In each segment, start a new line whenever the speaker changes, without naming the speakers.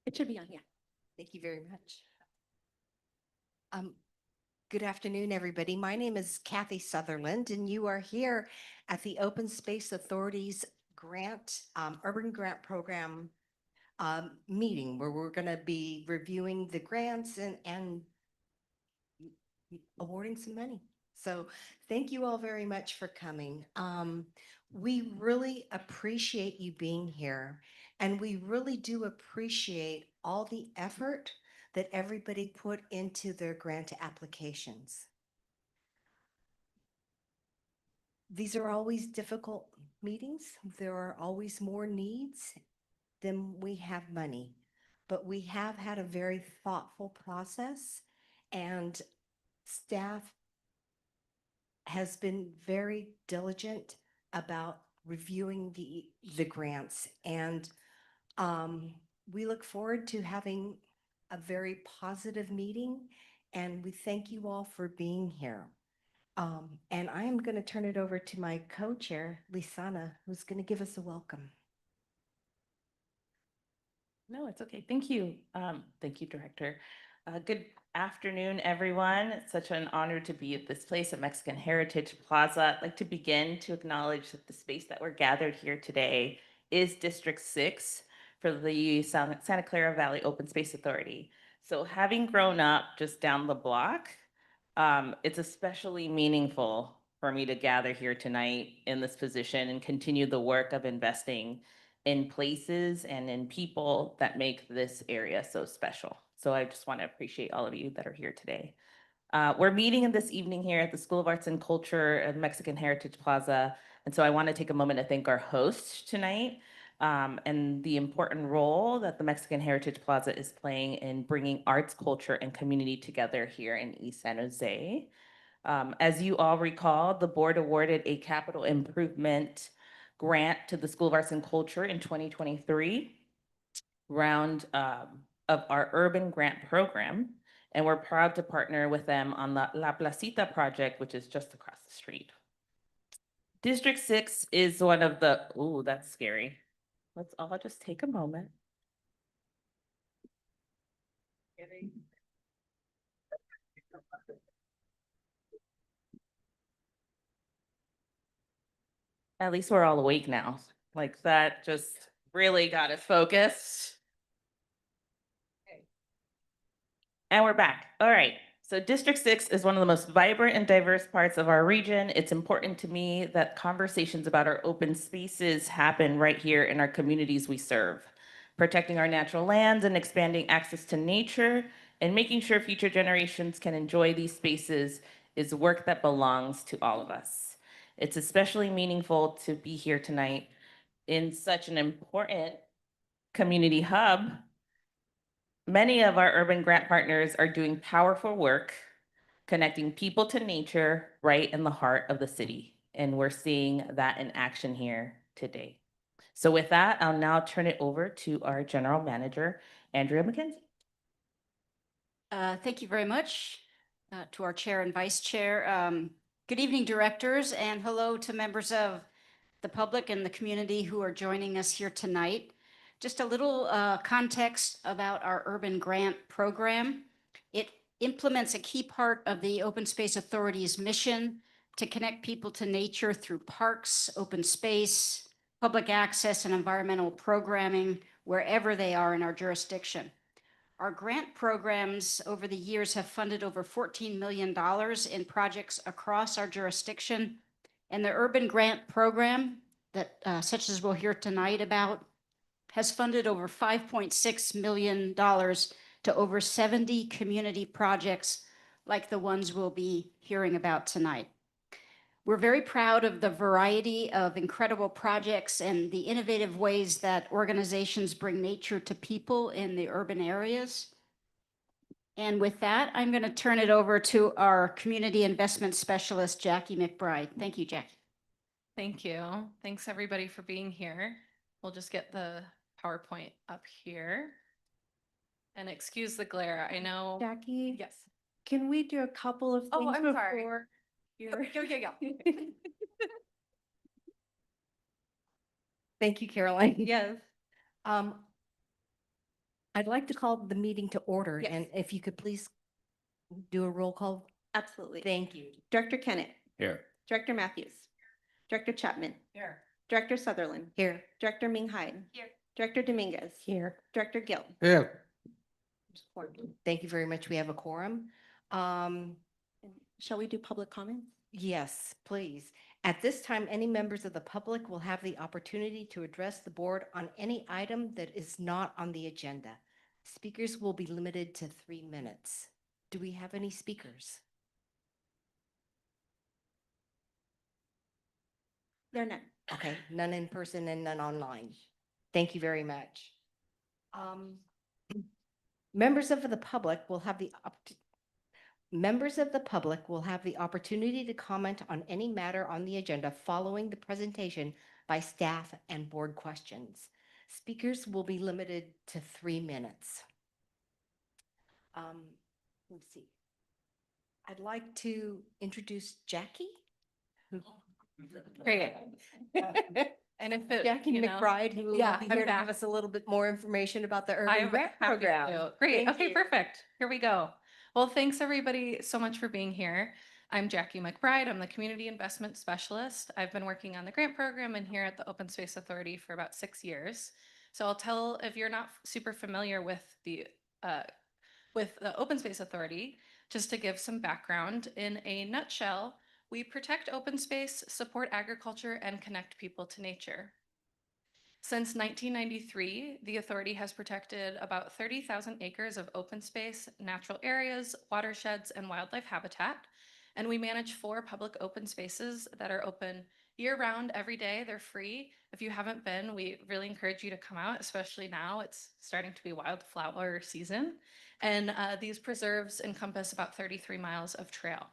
It should be on, yeah.
Thank you very much. Um, Good afternoon, everybody. My name is Kathy Sutherland, and you are here at the Open Space Authority's Urban Grant Program meeting, where we're going to be reviewing the grants and awarding some money. So thank you all very much for coming. We really appreciate you being here, and we really do appreciate all the effort that everybody put into their grant applications. These are always difficult meetings. There are always more needs than we have money, but we have had a very thoughtful process, and staff has been very diligent about reviewing the grants, and we look forward to having a very positive meeting, and we thank you all for being here. And I am going to turn it over to my co-chair, Lisana, who's going to give us a welcome.
No, it's okay. Thank you. Thank you, Director. Good afternoon, everyone. It's such an honor to be at this place at Mexican Heritage Plaza. I'd like to begin to acknowledge that the space that we're gathered here today is District 6 for the Santa Clara Valley Open Space Authority. So having grown up just down the block, it's especially meaningful for me to gather here tonight in this position and continue the work of investing in places and in people that make this area so special. So I just want to appreciate all of you that are here today. We're meeting this evening here at the School of Arts and Culture at Mexican Heritage Plaza. And so I want to take a moment to thank our host tonight and the important role that the Mexican Heritage Plaza is playing in bringing arts, culture, and community together here in East San Jose. As you all recall, the board awarded a capital improvement grant to the School of Arts and Culture in 2023 round of our urban grant program. And we're proud to partner with them on the La Placita project, which is just across the street. District 6 is one of the, ooh, that's scary. Let's all just take a moment. At least we're all awake now. Like that just really got us focused. And we're back. All right. So District 6 is one of the most vibrant and diverse parts of our region. It's important to me that conversations about our open spaces happen right here in our communities we serve. Protecting our natural lands and expanding access to nature and making sure future generations can enjoy these spaces is work that belongs to all of us. It's especially meaningful to be here tonight in such an important community hub. Many of our urban grant partners are doing powerful work connecting people to nature right in the heart of the city. And we're seeing that in action here today. So with that, I'll now turn it over to our general manager, Andrea McKenzie.
Thank you very much to our chair and vice chair. Good evening, directors, and hello to members of the public and the community who are joining us here tonight. Just a little context about our urban grant program. It implements a key part of the Open Space Authority's mission to connect people to nature through parks, open space, public access, and environmental programming wherever they are in our jurisdiction. Our grant programs over the years have funded over $14 million in projects across our jurisdiction. And the urban grant program that such as we'll hear tonight about has funded over $5.6 million to over 70 community projects like the ones we'll be hearing about tonight. We're very proud of the variety of incredible projects and the innovative ways that organizations bring nature to people in the urban areas. And with that, I'm going to turn it over to our community investment specialist, Jackie McBride. Thank you, Jackie.
Thank you. Thanks everybody for being here. We'll just get the PowerPoint up here. And excuse the glare. I know.
Jackie,
Yes.
can we do a couple of things
Oh, I'm
before
sorry.
you're...
Go.
Thank you, Caroline.
Yes.
Um, I'd like to call the meeting to order,
Yes.
and if you could please do a roll call.
Absolutely.
Thank you.
Director Kennett,
Here.
Director Matthews, Director Chapman,
Here.
Director Sutherland,
Here.
Director Ming Hyde.
Here.
Director Dominguez.
Here.
Director Gill.
Here.
Thank you very much. We have a quorum.
Shall we do public comments?
Yes, please. At this time, any members of the public will have the opportunity to address the board on any item that is not on the agenda. Speakers will be limited to 3 minutes. Do we have any speakers?
There are none.
Okay, none in person and none online. Thank you very much. Members of the public will have the opportunity to comment on any matter on the agenda following the presentation by staff and board questions. Speakers will be limited to 3 minutes. Let's see. I'd like to introduce Jackie.
Great. And if it,
Jackie
you know,
McBride, who will
yeah,
be
I'm
here to
back.
give us a little bit more information about the urban
I'm
grant
happy
program.
to. Great.
Thank
Okay,
you.
perfect. Here we go. Well, thanks everybody so much for being here. I'm Jackie McBride. I'm the Community Investment Specialist. I've been working on the grant program and here at the Open Space Authority for about 6 years. So I'll tell, if you're not super familiar with the Open Space Authority, just to give some background, in a nutshell, we protect open space, support agriculture, and connect people to nature. Since 1993, the authority has protected about 30,000 acres of open space, natural areas, watersheds, and wildlife habitat. And we manage 4 public open spaces that are open year-round, every day. They're free. If you haven't been, we really encourage you to come out, especially now. It's starting to be wildflower season. And these preserves encompass about 33 miles of trail.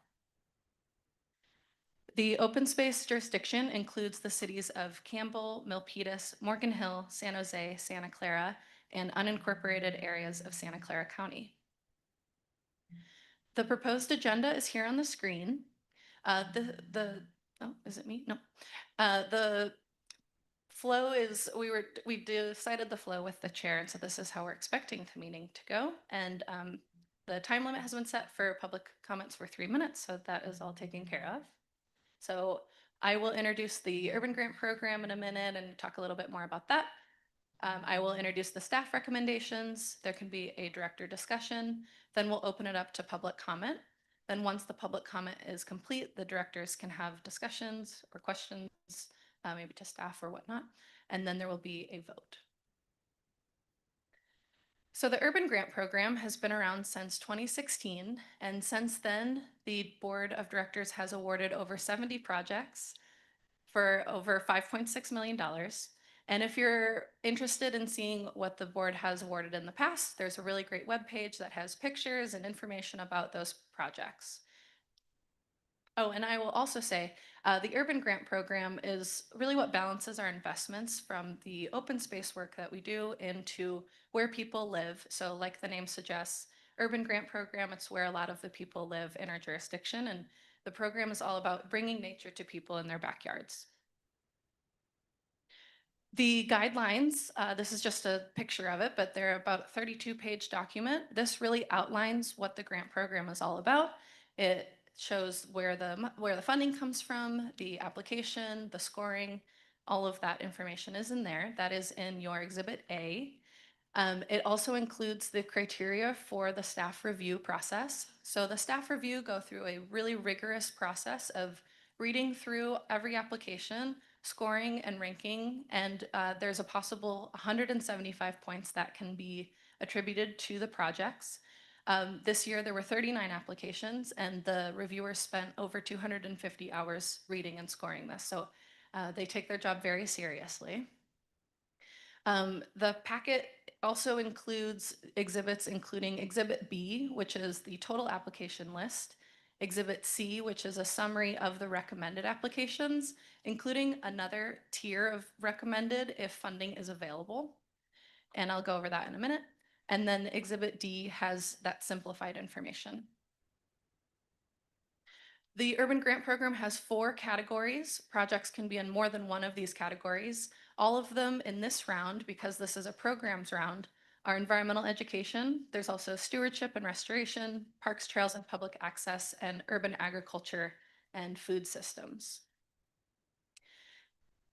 The open space jurisdiction includes the cities of Campbell, Milpitas, Morgan Hill, San Jose, Santa Clara, and unincorporated areas of Santa Clara County. The proposed agenda is here on the screen. Oh, is it me? No. The flow is, we decided the flow with the chair, and so this is how we're expecting the meeting to go. And the time limit has been set for public comments for 3 minutes, so that is all taken care of. So I will introduce the Urban Grant Program in a minute and talk a little bit more about that. I will introduce the staff recommendations. There can be a director discussion. Then we'll open it up to public comment. Then once the public comment is complete, the directors can have discussions or questions, maybe to staff or whatnot. And then there will be a vote. So the Urban Grant Program has been around since 2016, and since then, the Board of Directors has awarded over 70 projects for over $5.6 million. And if you're interested in seeing what the board has awarded in the past, there's a really great webpage that has pictures and information about those projects. Oh, and I will also say, the Urban Grant Program is really what balances our investments from the open space work that we do into where people live. So like the name suggests, Urban Grant Program, it's where a lot of the people live in our jurisdiction. And the program is all about bringing nature to people in their backyards. The guidelines, this is just a picture of it, but they're about a 32-page document. This really outlines what the grant program is all about. It shows where the funding comes from, the application, the scoring, all of that information is in there. That is in your Exhibit A. It also includes the criteria for the staff review process. So the staff review go through a really rigorous process of reading through every application, scoring and ranking, and there's a possible 175 points that can be attributed to the projects. This year, there were 39 applications, and the reviewers spent over 250 hours reading and scoring this. So they take their job very seriously. The packet also includes exhibits, including Exhibit B, which is the total application list, Exhibit C, which is a summary of the recommended applications, including another tier of recommended if funding is available. And I'll go over that in a minute. And then Exhibit D has that simplified information. The Urban Grant Program has 4 categories. Projects can be in more than one of these categories. All of them in this round, because this is a programs round, our environmental education. There's also stewardship and restoration, parks, trails, and public access, and urban agriculture and food systems.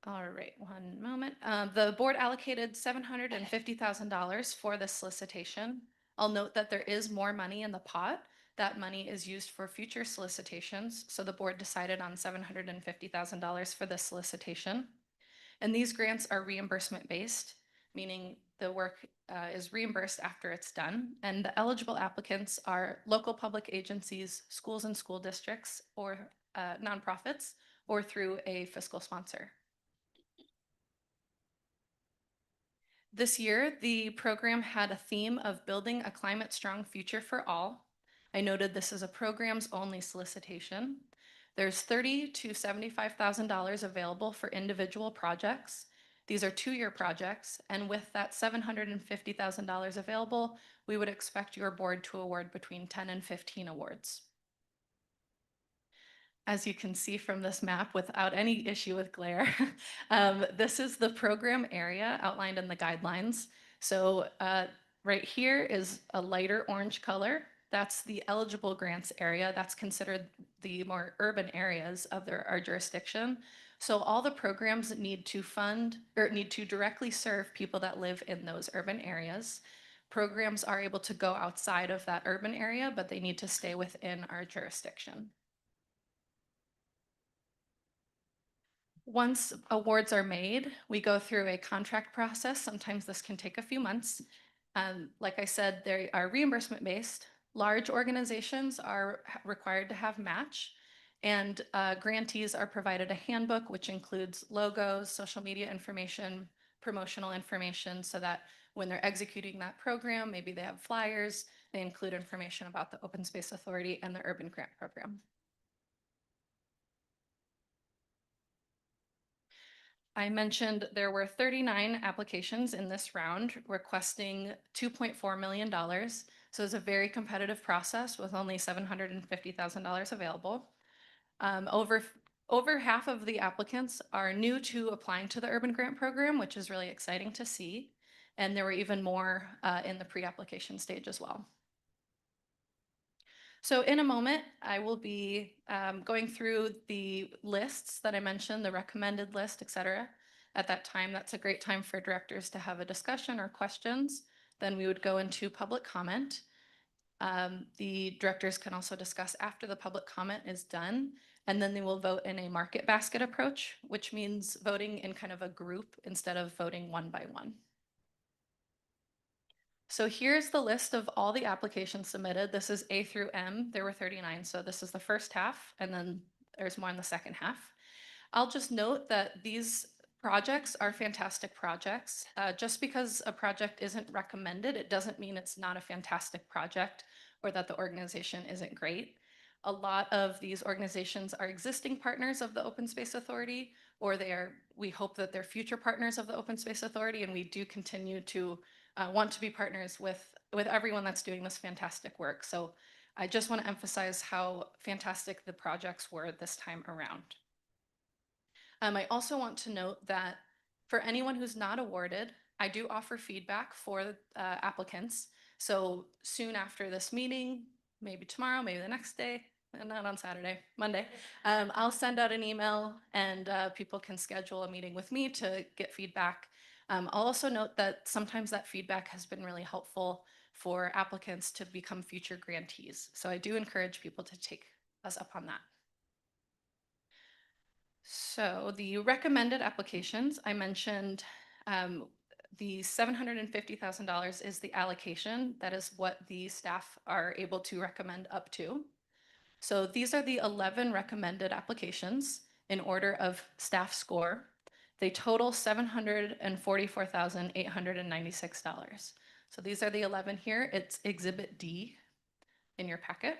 All right, one moment. The board allocated $750,000 for this solicitation. I'll note that there is more money in the pot. That money is used for future solicitations. So the board decided on $750,000 for this solicitation. And these grants are reimbursement based, meaning the work is reimbursed after it's done. And the eligible applicants are local public agencies, schools and school districts, or nonprofits, or through a fiscal sponsor. This year, the program had a theme of building a climate strong future for all. I noted this is a programs only solicitation. There's $30,000 to $75,000 available for individual projects. These are 2-year projects, and with that $750,000 available, we would expect your board to award between 10 and 15 awards. As you can see from this map, without any issue with glare, this is the program area outlined in the guidelines. So right here is a lighter orange color. That's the eligible grants area. That's considered the more urban areas of our jurisdiction. So all the programs need to fund or need to directly serve people that live in those urban areas. Programs are able to go outside of that urban area, but they need to stay within our jurisdiction. Once awards are made, we go through a contract process. Sometimes this can take a few months. Like I said, they are reimbursement based. Large organizations are required to have match, and grantees are provided a handbook, which includes logos, social media information, promotional information, so that when they're executing that program, maybe they have flyers, they include information about the Open Space Authority and the Urban Grant Program. I mentioned there were 39 applications in this round requesting $2.4 million. So it's a very competitive process with only $750,000 available. Over half of the applicants are new to applying to the Urban Grant Program, which is really exciting to see. And there were even more in the pre-application stage as well. So in a moment, I will be going through the lists that I mentioned, the recommended list, et cetera. At that time, that's a great time for directors to have a discussion or questions. Then we would go into public comment. The directors can also discuss after the public comment is done, and then they will vote in a market basket approach, which means voting in kind of a group instead of voting one by one. So here's the list of all the applications submitted. This is A through M. There were 39, so this is the first half, and then there's more in the second half. I'll just note that these projects are fantastic projects. Just because a project isn't recommended, it doesn't mean it's not a fantastic project or that the organization isn't great. A lot of these organizations are existing partners of the Open Space Authority, or we hope that they're future partners of the Open Space Authority, and we do continue to want to be partners with everyone that's doing this fantastic work. So I just want to emphasize how fantastic the projects were this time around. I also want to note that for anyone who's not awarded, I do offer feedback for applicants. So soon after this meeting, maybe tomorrow, maybe the next day, and not on Saturday, Monday, I'll send out an email and people can schedule a meeting with me to get feedback. I'll also note that sometimes that feedback has been really helpful for applicants to become future grantees. So I do encourage people to take us up on that. So the recommended applications, I mentioned the $750,000 is the allocation. That is what the staff are able to recommend up to. So these are the 11 recommended applications in order of staff score. They total $744,896. So these are the 11 here. It's Exhibit D in your packet.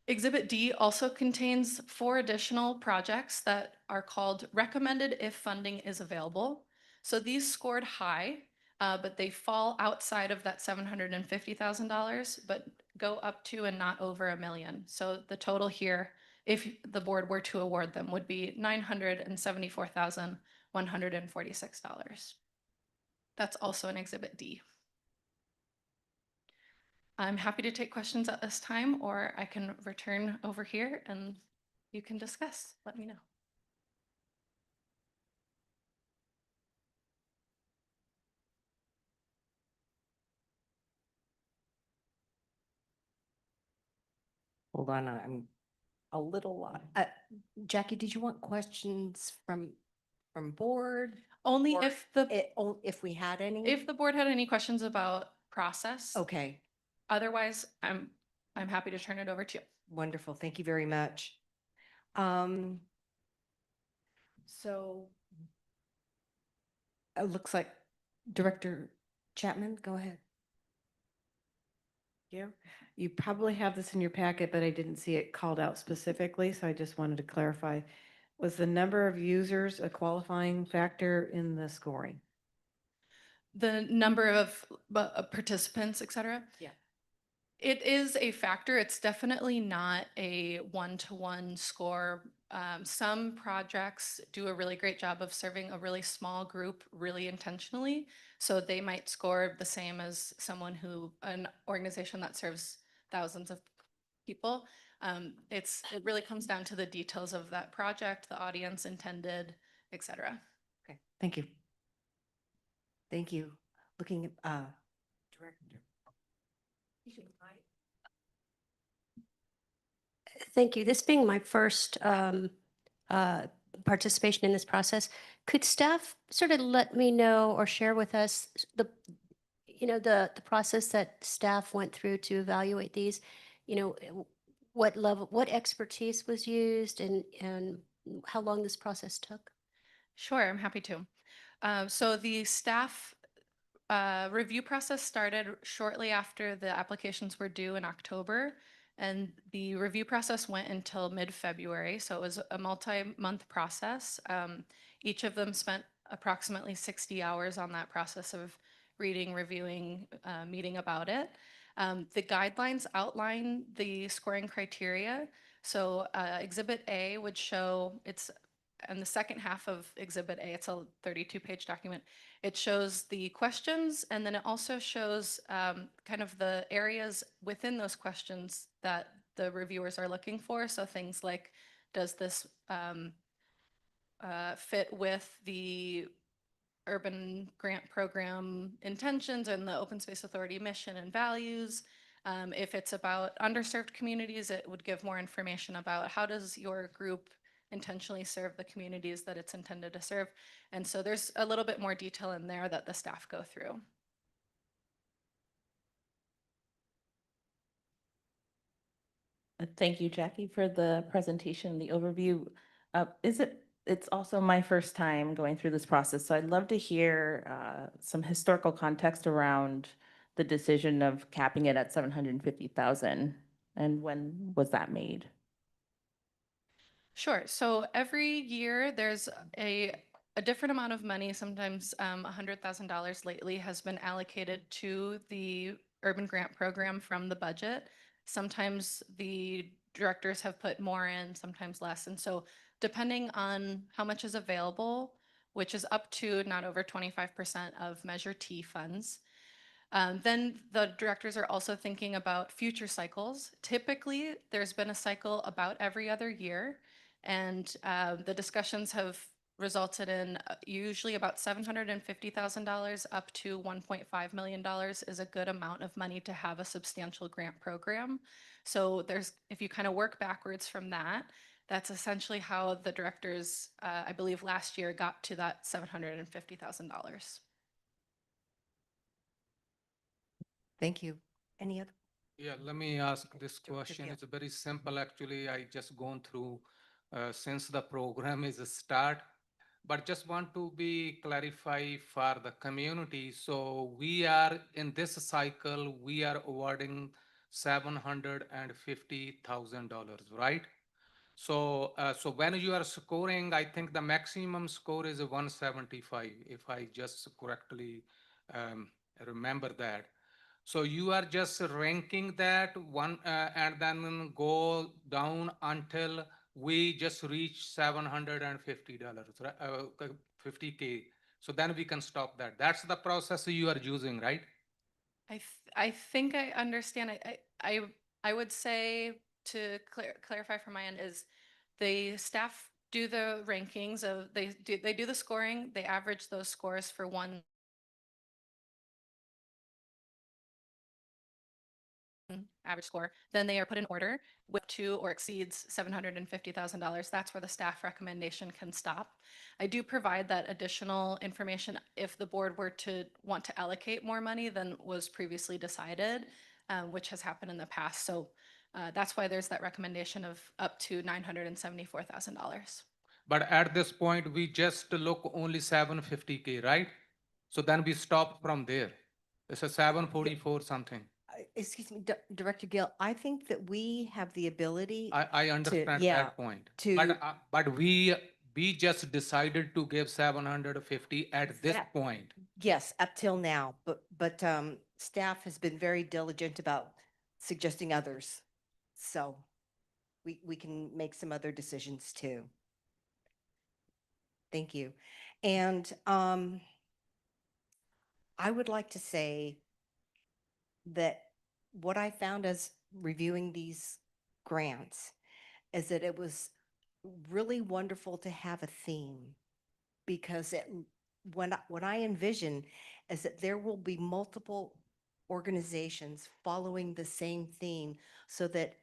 Exhibit D also contains 4 additional projects that are called recommended if funding is available. So these scored high, but they fall outside of that $750,000, but go up to and not over $1 million. So the total here, if the board were to award them, would be $974,146. That's also in Exhibit D. I'm happy to take questions at this time, or I can return over here and you can discuss. Let me know.
Hold on, I'm a little lost. Jackie, did you want questions from board?
Only
Or if we had any?
if the board had any questions about process.
Okay,
Otherwise, I'm happy to turn it over to you.
wonderful. Thank you very much. So it looks like Director Chapman, go ahead.
You probably have this in your packet, but I didn't see it called out specifically, so I just wanted to clarify. Was the number of users a qualifying factor in the scoring?
The number of participants, et cetera.
Yeah.
It is a factor. It's definitely not a one-to-one score. Some projects do a really great job of serving a really small group really intentionally. So they might score the same as an organization that serves thousands of people. It really comes down to the details of that project, the audience intended, et cetera.
Okay, thank you.
Thank you. Looking at, Director.
Thank you. This being my first participation in this process, could staff sort of let me know or share with us the process that staff went through to evaluate these? What level, what expertise was used and how long this process took?
Sure, I'm happy to. So the staff review process started shortly after the applications were due in October, and the review process went until mid-February. So it was a multi-month process. Each of them spent approximately 60 hours on that process of reading, reviewing, meeting about it. The guidelines outline the scoring criteria. So Exhibit A would show and the second half of Exhibit A, it's a 32-page document. It shows the questions, and then it also shows kind of the areas within those questions that the reviewers are looking for. So things like, does this fit with the urban grant program intentions and the Open Space Authority mission and values? If it's about underserved communities, it would give more information about how does your group intentionally serve the communities that it's intended to serve. And so there's a little bit more detail in there that the staff go through.
Thank you, Jackie, for the presentation, the overview. It's also my first time going through this process, so I'd love to hear some historical context around the decision of capping it at 750,000, and when was that made?
Sure. So every year there's a different amount of money, sometimes $100,000 lately has been allocated to the urban grant program from the budget. Sometimes the directors have put more in, sometimes less. And so depending on how much is available, which is up to not over 25% of Measure T funds, then the directors are also thinking about future cycles. Typically, there's been a cycle about every other year, and the discussions have resulted in usually about $750,000 up to $1.5 million is a good amount of money to have a substantial grant program. So if you kind of work backwards from that, that's essentially how the directors, I believe last year, got to that $750,000.
Thank you. Any other?
Yeah, let me ask this
Director
question.
Gill.
It's very simple, actually. I just gone through since the program is a start, but just want to be clarify for the community. So we are in this cycle, we are awarding $750,000, right? So, so when you are scoring, I think the maximum score is 175, if I just correctly remember that. So you are just ranking that one and then go down until we just reach $750, right? 50K. So then we can stop that. That's the process you are using, right?
I think I understand. I would say to clarify from my end is the staff do the rankings of, they do the scoring, they average those scores for one average score, then they are put in order with to or exceeds $750,000. That's where the staff recommendation can stop. I do provide that additional information if the board were to want to allocate more money than was previously decided, which has happened in the past. So that's why there's that recommendation of up to $974,000.
But at this point, we just look only 750K, right? So then we stop from there. It's a 744 something.
Excuse me, Director Gill, I think that we have the ability,
I understand
yeah,
that point.
to-
But we just decided to give 750 at this
That-
point.
yes, up till now, but staff has been very diligent about suggesting others. So we can make some other decisions too. Thank you. And I would like to say that what I found as reviewing these grants is that it was really wonderful to have a theme, because what I envision is that there will be multiple organizations following the same theme, so that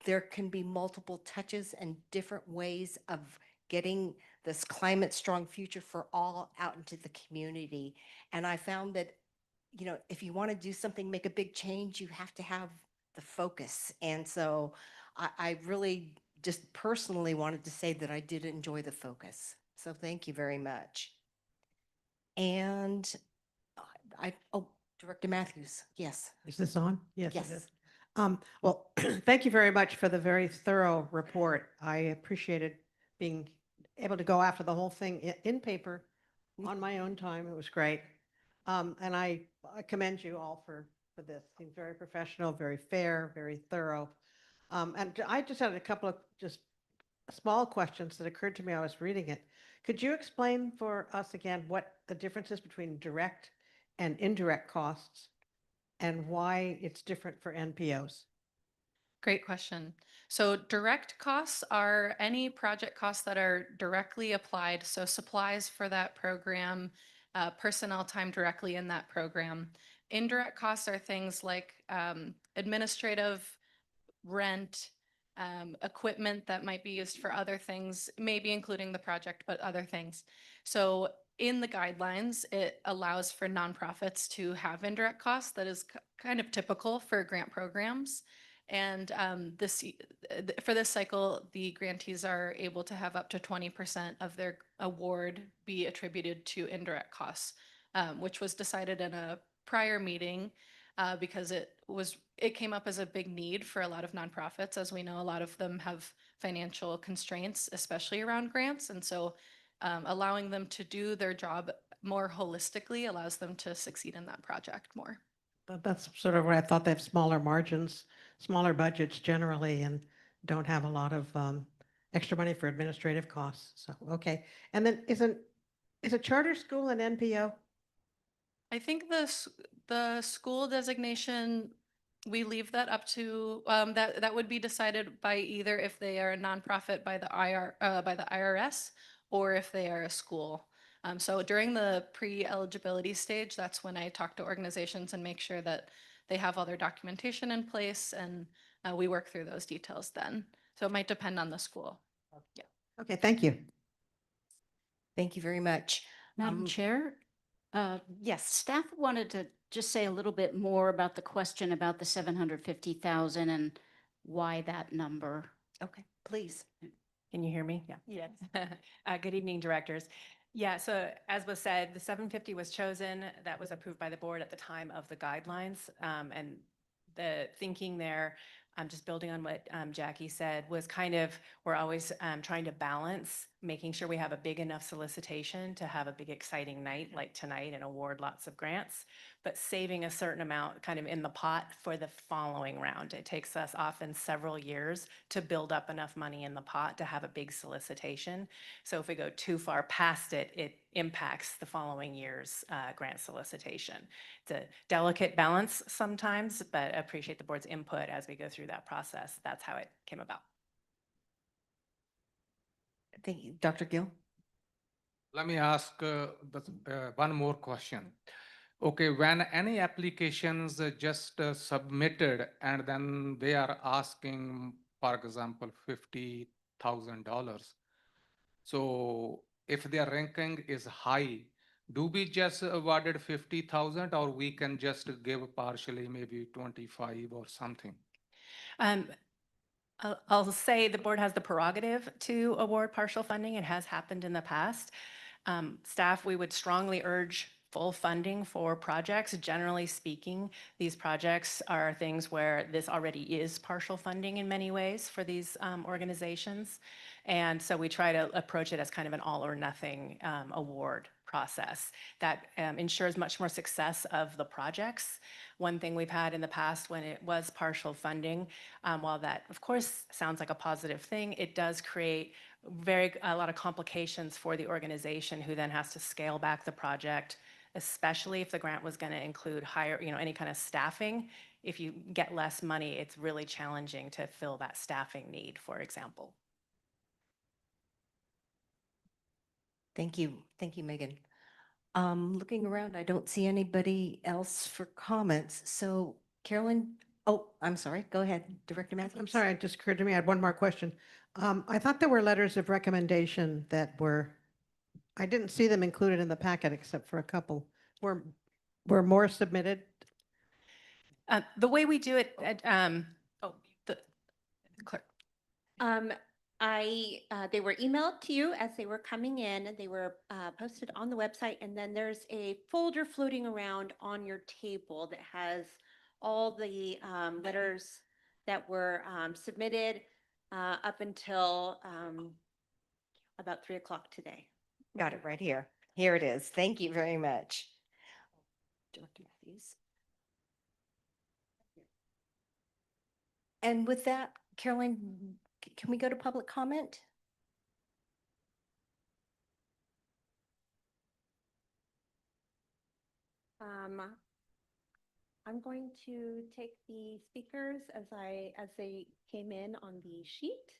there can be multiple touches and different ways of getting this climate strong future for all out into the community. And I found that, you know, if you want to do something, make a big change, you have to have the focus. And so I really just personally wanted to say that I did enjoy the focus. So thank you very much. And oh, Director Matthews, yes.
Is this on? Yes, it
Yes.
is. Well, thank you very much for the very thorough report. I appreciated being able to go after the whole thing in paper on my own time. It was great. And I commend you all for this. Seems very professional, very fair, very thorough. And I just had a couple of just small questions that occurred to me. I was reading it. Could you explain for us again what the difference is between direct and indirect costs, and why it's different for NPOs?
Great question. So direct costs are any project costs that are directly applied. So supplies for that program, personnel time directly in that program. Indirect costs are things like administrative, rent, equipment that might be used for other things, maybe including the project, but other things. So in the guidelines, it allows for nonprofits to have indirect costs. That is kind of typical for grant programs. And for this cycle, the grantees are able to have up to 20% of their award be attributed to indirect costs, which was decided in a prior meeting because it came up as a big need for a lot of nonprofits. As we know, a lot of them have financial constraints, especially around grants. And so allowing them to do their job more holistically allows them to succeed in that project more.
That's sort of what I thought. They have smaller margins, smaller budgets generally, and don't have a lot of extra money for administrative costs. So, okay. And then is a charter school an NPO?
I think the school designation, we leave that up to, that would be decided by either if they are a nonprofit by the IRS, or if they are a school. So during the pre-eligibility stage, that's when I talk to organizations and make sure that they have all their documentation in place, and we work through those details then. So it might depend on the school. Yeah.
Okay, thank you.
Thank you very much.
Madam Chair,
Yes.
staff wanted to just say a little bit more about the question about the 750,000 and why that number.
Okay, please.
Can you hear me? Yeah. Yes. Good evening, directors. Yeah, so as was said, the 750 was chosen. That was approved by the board at the time of the guidelines. And the thinking there, just building on what Jackie said, was kind of, we're always trying to balance making sure we have a big enough solicitation to have a big exciting night like tonight and award lots of grants, but saving a certain amount kind of in the pot for the following round. It takes us often several years to build up enough money in the pot to have a big solicitation. So if we go too far past it, it impacts the following year's grant solicitation. It's a delicate balance sometimes, but I appreciate the board's input as we go through that process. That's how it came about.
Thank you. Dr. Gill?
Let me ask one more question. Okay, when any applications just submitted and then they are asking, for example, $50,000. So if their ranking is high, do we just awarded 50,000 or we can just give partially maybe 25 or something?
I'll say the board has the prerogative to award partial funding. It has happened in the past. Staff, we would strongly urge full funding for projects. Generally speaking, these projects are things where this already is partial funding in many ways for these organizations. And so we try to approach it as kind of an all or nothing award process that ensures much more success of the projects. One thing we've had in the past when it was partial funding, while that of course sounds like a positive thing, it does create a lot of complications for the organization who then has to scale back the project, especially if the grant was going to include higher, any kind of staffing. If you get less money, it's really challenging to fill that staffing need, for example.
Thank you. Thank you, Megan. Looking around, I don't see anybody else for comments. So Carolyn, oh, I'm sorry. Go ahead, Director Matthews.
I'm sorry, it just occurred to me, I had one more question. I thought there were letters of recommendation that I didn't see them included in the packet except for a couple. Were more submitted?
The way we do it, the clerk.
They were emailed to you as they were coming in. They were posted on the website, and then there's a folder floating around on your table that has all the letters that were submitted up until about 3 o'clock today.
Got it right here. Here it is. Thank you very much. Director Matthews. And with that, Caroline, can we go to public comment?
I'm going to take the speakers as they came in on the sheet.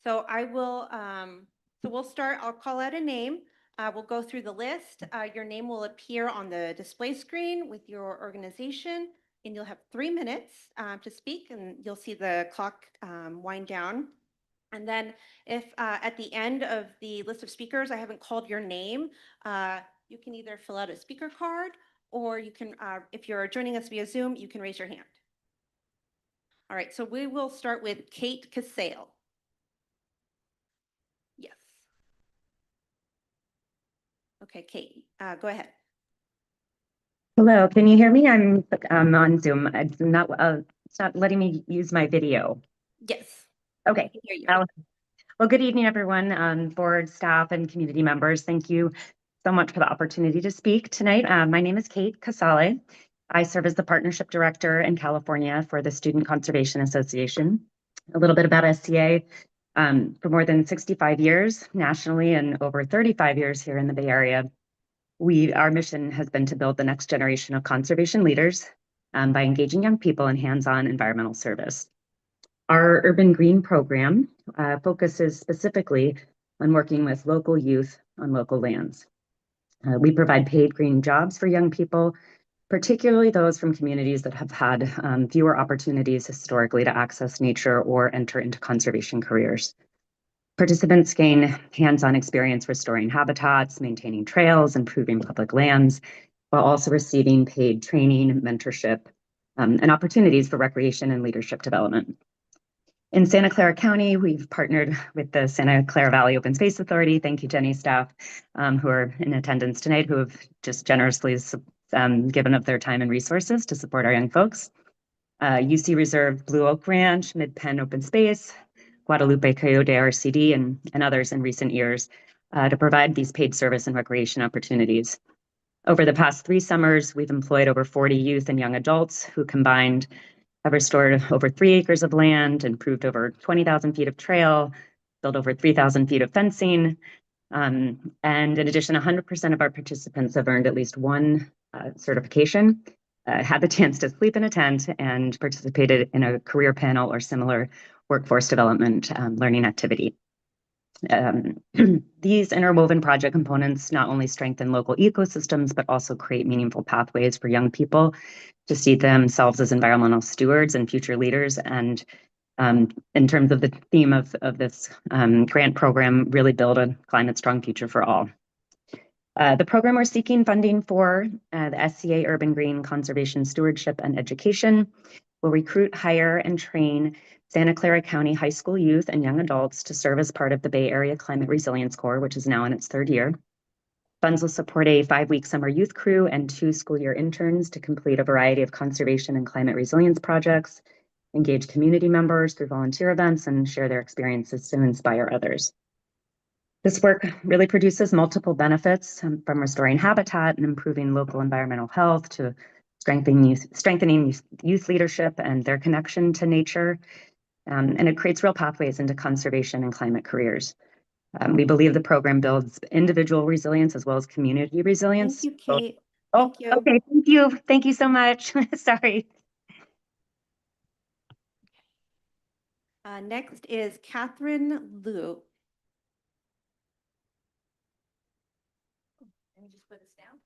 So I will, so we'll start, I'll call out a name. We'll go through the list. Your name will appear on the display screen with your organization, and you'll have 3 minutes to speak, and you'll see the clock wind down. And then if at the end of the list of speakers, I haven't called your name, you can either fill out a speaker card, or you can, if you're joining us via Zoom, you can raise your hand. All right, so we will start with Kate Casale. Yes. Okay, Kate, go ahead.
Hello, can you hear me? I'm on Zoom. It's not letting me use my video.
Yes.
Okay.
I can hear you.
Well, good evening, everyone, board, staff, and community members. Thank you so much for the opportunity to speak tonight. My name is Kate Casale. I serve as the Partnership Director in California for the Student Conservation Association. A little bit about SCA. For more than 65 years nationally and over 35 years here in the Bay Area, our mission has been to build the next generation of conservation leaders by engaging young people in hands-on environmental service. Our Urban Green program focuses specifically on working with local youth on local lands. We provide paid green jobs for young people, particularly those from communities that have had fewer opportunities historically to access nature or enter into conservation careers. Participants gain hands-on experience restoring habitats, maintaining trails, improving public lands, while also receiving paid training, mentorship, and opportunities for recreation and leadership development. In Santa Clara County, we've partnered with the Santa Clara Valley Open Space Authority. Thank you, Jenny staff, who are in attendance tonight, who have just generously given up their time and resources to support our young folks. UC Reserve Blue Oak Ranch, Mid-Penn Open Space, Guadalupe Coyote RCD, and others in recent years to provide these paid service and recreation opportunities. Over the past 3 summers, we've employed over 40 youth and young adults who combined have restored over 3 acres of land, improved over 20,000 feet of trail, built over 3,000 feet of fencing. And in addition, 100% of our participants have earned at least one certification, had the chance to sleep in a tent, and participated in a career panel or similar workforce development learning activity. These interwoven project components not only strengthen local ecosystems, but also create meaningful pathways for young people to see themselves as environmental stewards and future leaders. And in terms of the theme of this grant program, really build a climate strong future for all. The program we're seeking funding for, the SCA Urban Green Conservation Stewardship and Education, will recruit, hire, and train Santa Clara County high school youth and young adults to serve as part of the Bay Area Climate Resilience Corps, which is now in its 3rd year. Funds will support a 5-week summer youth crew and 2 school year interns to complete a variety of conservation and climate resilience projects, engage community members through volunteer events, and share their experiences to inspire others. This work really produces multiple benefits from restoring habitat and improving local environmental health to strengthening youth leadership and their connection to nature. And it creates real pathways into conservation and climate careers. We believe the program builds individual resilience as well as community resilience.
Thank you, Kate.
Oh,
Thank you.
okay, thank you. Thank you so much. Sorry.
Next is Catherine Liu. Let me just put this down.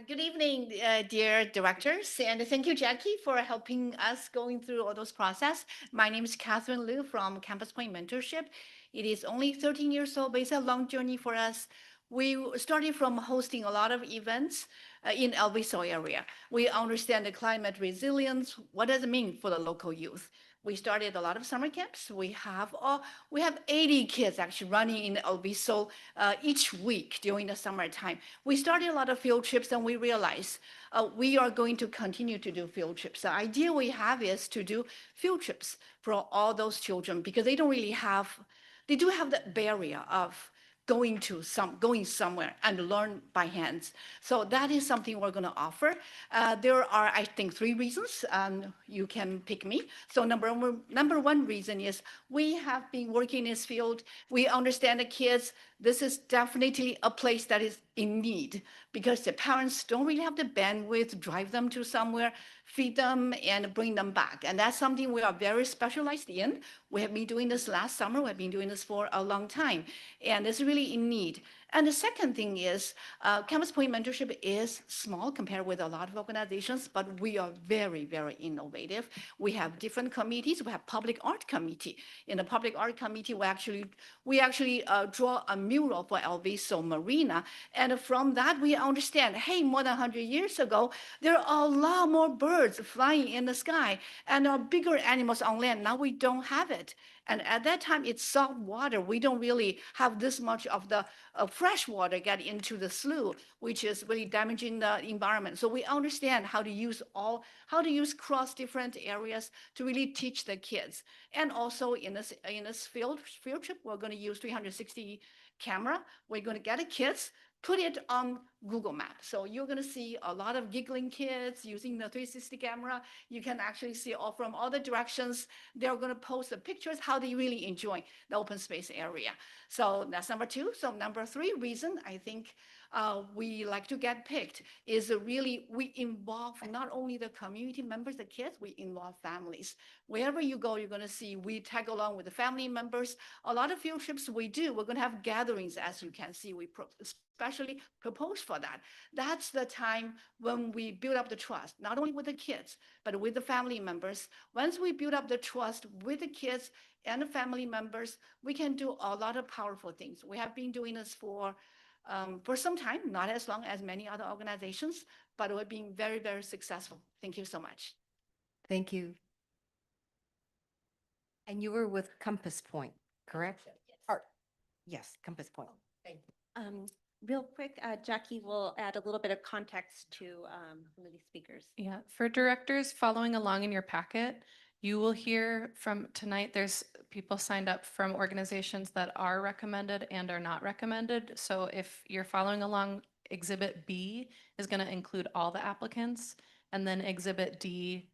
Good evening, dear directors, and thank you, Jackie, for helping us going through all those process. My name is Catherine Liu from Campus Point Mentorship. It is only 13 years old, but it's a long journey for us. We started from hosting a lot of events in El Viso area. We understand the climate resilience. What does it mean for the local youth? We started a lot of summer camps. We have 80 kids actually running in El Viso each week during the summertime. We started a lot of field trips, and we realized we are going to continue to do field trips. The idea we have is to do field trips for all those children because they don't really have, they do have the barrier of going somewhere and learn by hands. So that is something we're going to offer. There are, I think, 3 reasons. You can pick me. So number one reason is we have been working in this field. We understand the kids. This is definitely a place that is in need because the parents don't really have the bandwidth to drive them to somewhere, feed them, and bring them back. And that's something we are very specialized in. We have been doing this last summer. We've been doing this for a long time, and it's really in need. And the second thing is Campus Point Mentorship is small compared with a lot of organizations, but we are very, very innovative. We have different committees. We have public art committee. In the public art committee, we actually draw a mural for El Viso Marina. And from that, we understand, hey, more than 100 years ago, there are a lot more birds flying in the sky and are bigger animals on land. Now we don't have it. And at that time, it's salt water. We don't really have this much of the fresh water get into the slough, which is really damaging the environment. So we understand how to use cross different areas to really teach the kids. And also in this field trip, we're going to use 360 camera. We're going to get the kids, put it on Google Maps. So you're going to see a lot of giggling kids using the 360 camera. You can actually see all from all the directions. They're going to post the pictures, how they really enjoy the open space area. So that's number 2. So number 3 reason I think we like to get picked is really we involve not only the community members, the kids, we involve families. Wherever you go, you're going to see we tag along with the family members. A lot of field trips we do, we're going to have gatherings, as you can see, we especially propose for that. That's the time when we build up the trust, not only with the kids, but with the family members. Once we build up the trust with the kids and the family members, we can do a lot of powerful things. We have been doing this for some time, not as long as many other organizations, but we're being very, very successful. Thank you so much.
Thank you. And you were with Compass Point, correct?
Yes.
Yes, Compass Point.
Thank you. Real quick, Jackie will add a little bit of context to some of these speakers.
Yeah, for directors following along in your packet, You will hear from tonight, there's people signed up from organizations that are recommended and are not recommended. So if you're following along, Exhibit B is going to include all the applicants, and then Exhibit D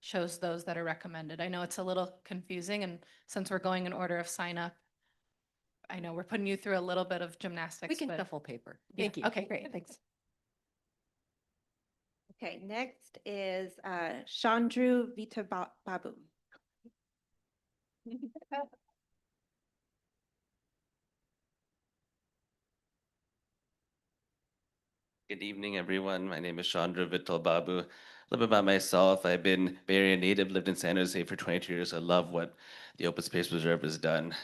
shows those that are recommended. I know it's a little confusing, and since we're going in order of sign up, I know we're putting you through a little bit of gymnastics.
We can
but-
shuffle paper.
Yeah,
Thank you.
Okay, great, thanks.
Okay, next is Chandru Babu.
Good evening, everyone. My name is Chandra Vittal Babu. A little bit about myself. I've been Bay Area native, lived in San Jose for 22 years. I love what the Open Space Reserve has done.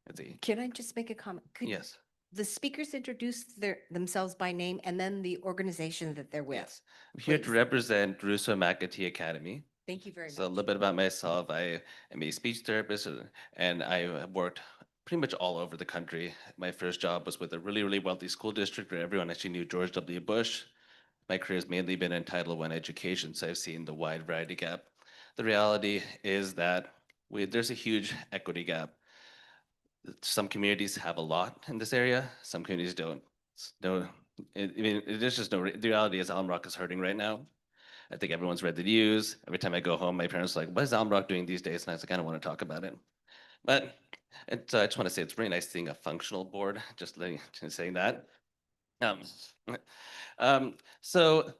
Let's see.
Can I just make a comment? Could
Yes.
the speakers introduce themselves by name and then the organization that they're with?
Yes. I'm here to
please.
represent Russo McAtee Academy.
Thank you very
So a
much.
little bit about myself. I am a speech therapist and I have worked pretty much all over the country. My first job was with a really, really wealthy school district where everyone actually knew George W. Bush. My career has mainly been in Title I education, so I've seen the wide variety gap. The reality is that there's a huge equity gap. Some communities have a lot in this area, some communities don't. No, there's just no, the reality is Alum Rock is hurting right now. I think everyone's read the news. Every time I go home, my parents are like, what is Alum Rock doing these days? And I was like, I don't want to talk about it. But I just want to say it's really nice seeing a functional board, just saying that. Um, so,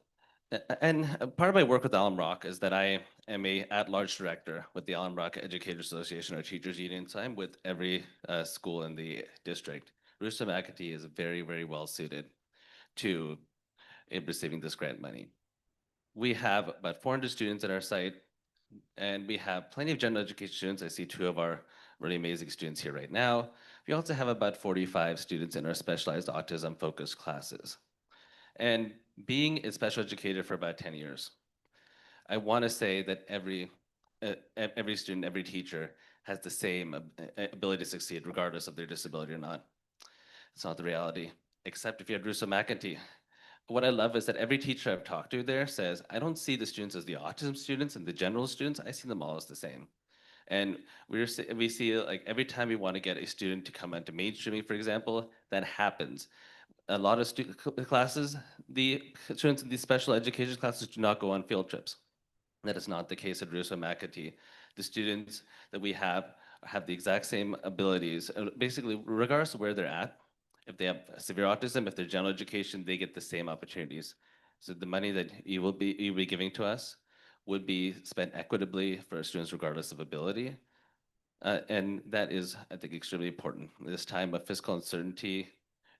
and part of my work with Alum Rock is that I am a at-large director with the Alum Rock Educators Association, our teachers union. So I'm with every school in the district. Russo McAtee is very, very well suited to receiving this grant money. We have about 400 students at our site, and we have plenty of general education students. I see two of our really amazing students here right now. We also have about 45 students in our specialized autism focused classes. And being a special educator for about 10 years, I want to say that every student, every teacher has the same ability to succeed regardless of their disability or not. It's not the reality, except if you had Russo McAtee. What I love is that every teacher I've talked to there says, I don't see the students as the autism students and the general students, I see them all as the same. And we see like every time we want to get a student to come into mainstreaming, for example, that happens. A lot of classes, the students in these special education classes do not go on field trips. That is not the case at Russo McAtee. The students that we have the exact same abilities, basically regardless of where they're at. If they have severe autism, if they're general education, they get the same opportunities. So the money that you'll be giving to us would be spent equitably for students regardless of ability. And that is, I think, extremely important. This time of fiscal uncertainty,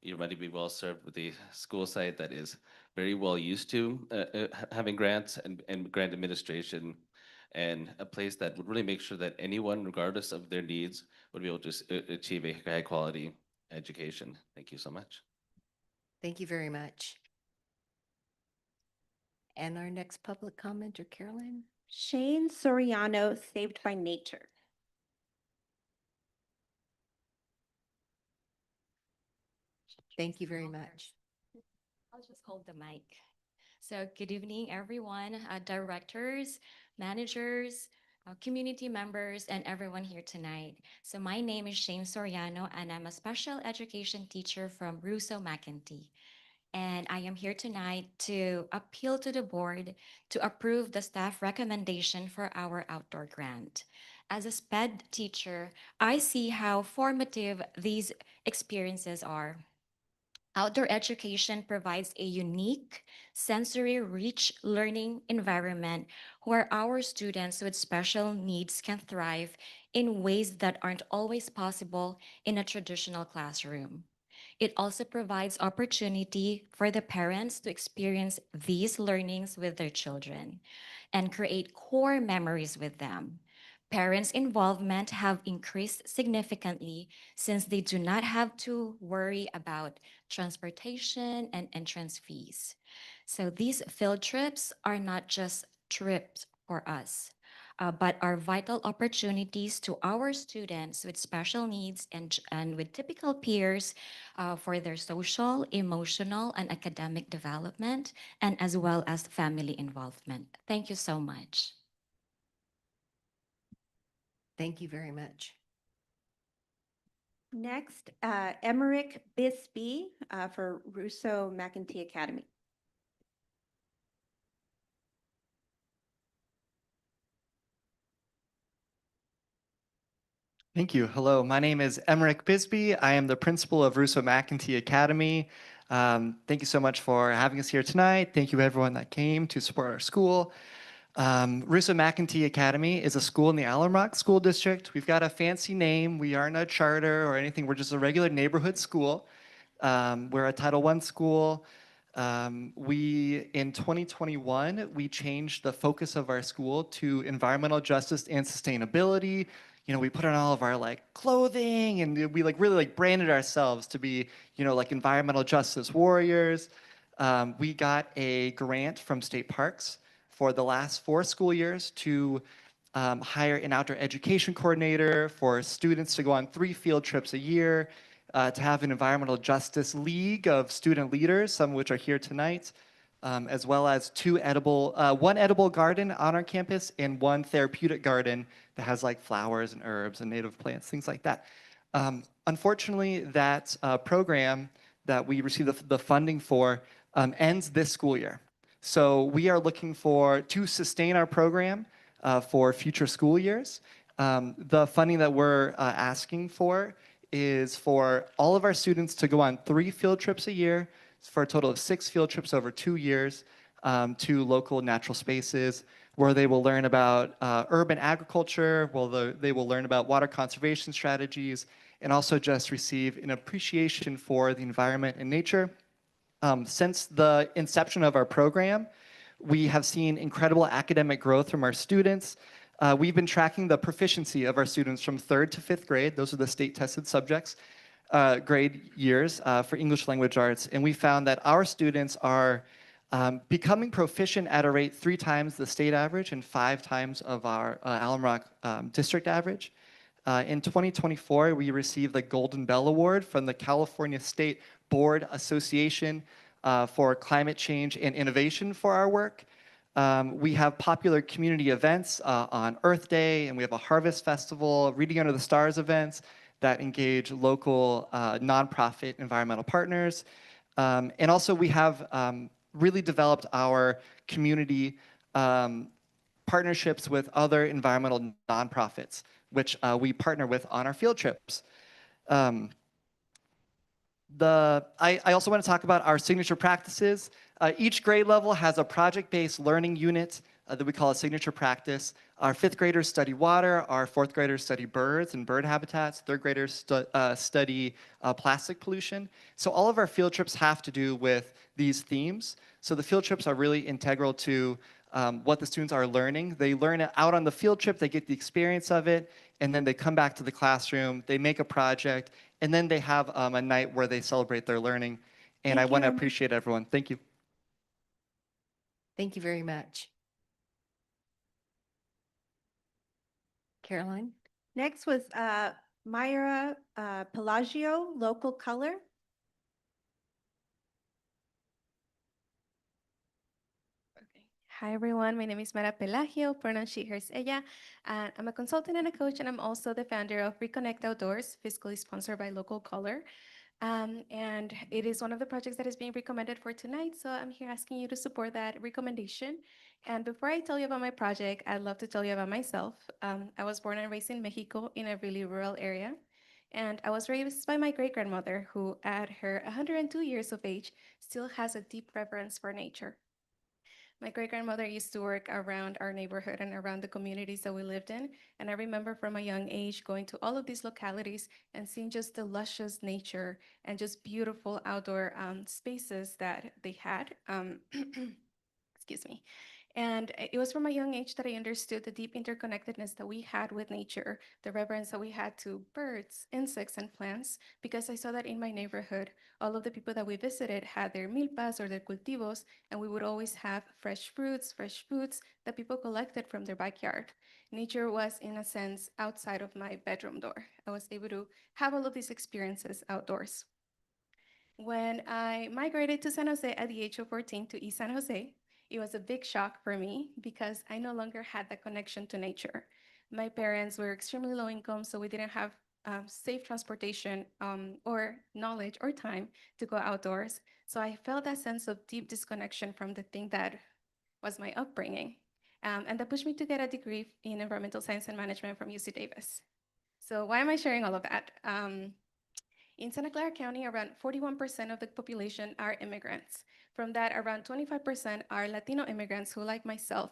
your money be well served with a school site that is very well used to having grants and grant administration, and a place that would really make sure that anyone, regardless of their needs, would be able to achieve a high quality education. Thank you so much.
Thank you very much. And our next public commenter, Carolyn?
Shane Soriano, Saved by Nature.
Thank you very much.
I'll just hold the mic. So good evening, everyone, directors, managers, community members, and everyone here tonight. So my name is Shane Soriano, and I'm a special education teacher from Russo McAtee. And I am here tonight to appeal to the board to approve the staff recommendation for our outdoor grant. As a SPED teacher, I see how formative these experiences are. Outdoor education provides a unique, sensory-rich learning environment where our students with special needs can thrive in ways that aren't always possible in a traditional classroom. It also provides opportunity for the parents to experience these learnings with their children and create core memories with them. Parents' involvement have increased significantly since they do not have to worry about transportation and entrance fees. So these field trips are not just trips for us, but are vital opportunities to our students with special needs and with typical peers for their social, emotional, and academic development, and as well as family involvement. Thank you so much.
Thank you very much.
Next, Emmerich Bisbee for Russo McEntee Academy.
Thank you. Hello, my name is Emmerich Bisbee. I am the principal of Russo McEntee Academy. Thank you so much for having us here tonight. Thank you everyone that came to support our school. Russo McEntee Academy is a school in the Alum Rock School District. We've got a fancy name. We aren't a charter or anything. We're just a regular neighborhood school. We're a Title I school. In 2021, we changed the focus of our school to environmental justice and sustainability. You know, we put on all of our like clothing and we like really like branded ourselves to be, you know, like environmental justice warriors. We got a grant from State Parks for the last 4 school years to hire an outdoor education coordinator for students to go on 3 field trips a year, to have an environmental justice league of student leaders, some of which are here tonight, as well as 1 edible garden on our campus and 1 therapeutic garden that has like flowers and herbs and native plants, things like that. Unfortunately, that program that we received the funding for ends this school year. So we are looking to sustain our program for future school years. The funding that we're asking for is for all of our students to go on 3 field trips a year for a total of 6 field trips over 2 years to local natural spaces where they will learn about urban agriculture, they will learn about water conservation strategies, and also just receive an appreciation for the environment and nature. Since the inception of our program, we have seen incredible academic growth from our students. We've been tracking the proficiency of our students from 3rd to 5th grade. Those are the state tested subjects, grade years for English language arts. And we found that our students are becoming proficient at a rate 3 times the state average and 5 times of our Alum Rock district average. In 2024, we received the Golden Bell Award from the California State Board Association for Climate Change and Innovation for our work. We have popular community events on Earth Day, and we have a Harvest Festival, Reading Under the Stars events that engage local nonprofit environmental partners. And also we have really developed our community partnerships with other environmental nonprofits, which we partner with on our field trips. I also want to talk about our signature practices. Each grade level has a project-based learning unit that we call a signature practice. Our 5th graders study water, our 4th graders study birds and bird habitats, 3rd graders study plastic pollution. So all of our field trips have to do with these themes. So the field trips are really integral to what the students are learning. They learn it out on the field trip, they get the experience of it, and then they come back to the classroom, they make a project, and then they have a night where they celebrate their learning. And I want to appreciate everyone. Thank you.
Thank you very much. Caroline?
Next was Myra Pelagio, Local Color.
Hi, everyone. My name is Mara Pelagio, pronouns she, hers, ella. And I'm a consultant and a coach, and I'm also the founder of Reconnect Outdoors, fiscally sponsored by Local Color. And it is one of the projects that is being recommended for tonight. So I'm here asking you to support that recommendation. And before I tell you about my project, I'd love to tell you about myself. I was born and raised in Mexico in a really rural area. And I was raised by my great-grandmother, who at her 102 years of age still has a deep reverence for nature. My great-grandmother used to work around our neighborhood and around the communities that we lived in. And I remember from a young age going to all of these localities and seeing just the luscious nature and just beautiful outdoor spaces that they had. Excuse me. And it was from a young age that I understood the deep interconnectedness that we had with nature, the reverence that we had to birds, insects, and plants, because I saw that in my neighborhood, all of the people that we visited had their milpas or their cultivos, and we would always have fresh fruits, fresh foods that people collected from their backyard. Nature was, in a sense, outside of my bedroom door. I was able to have all of these experiences outdoors. When I migrated to San Jose at the age of 14 to East San Jose, it was a big shock for me because I no longer had that connection to nature. My parents were extremely low income, so we didn't have safe transportation or knowledge or time to go outdoors. So I felt that sense of deep disconnection from the thing that was my upbringing. And that pushed me to get a degree in environmental science and management from UC Davis. So why am I sharing all of that? In Santa Clara County, around 41% of the population are immigrants. From that, around 25% are Latino immigrants who, like myself,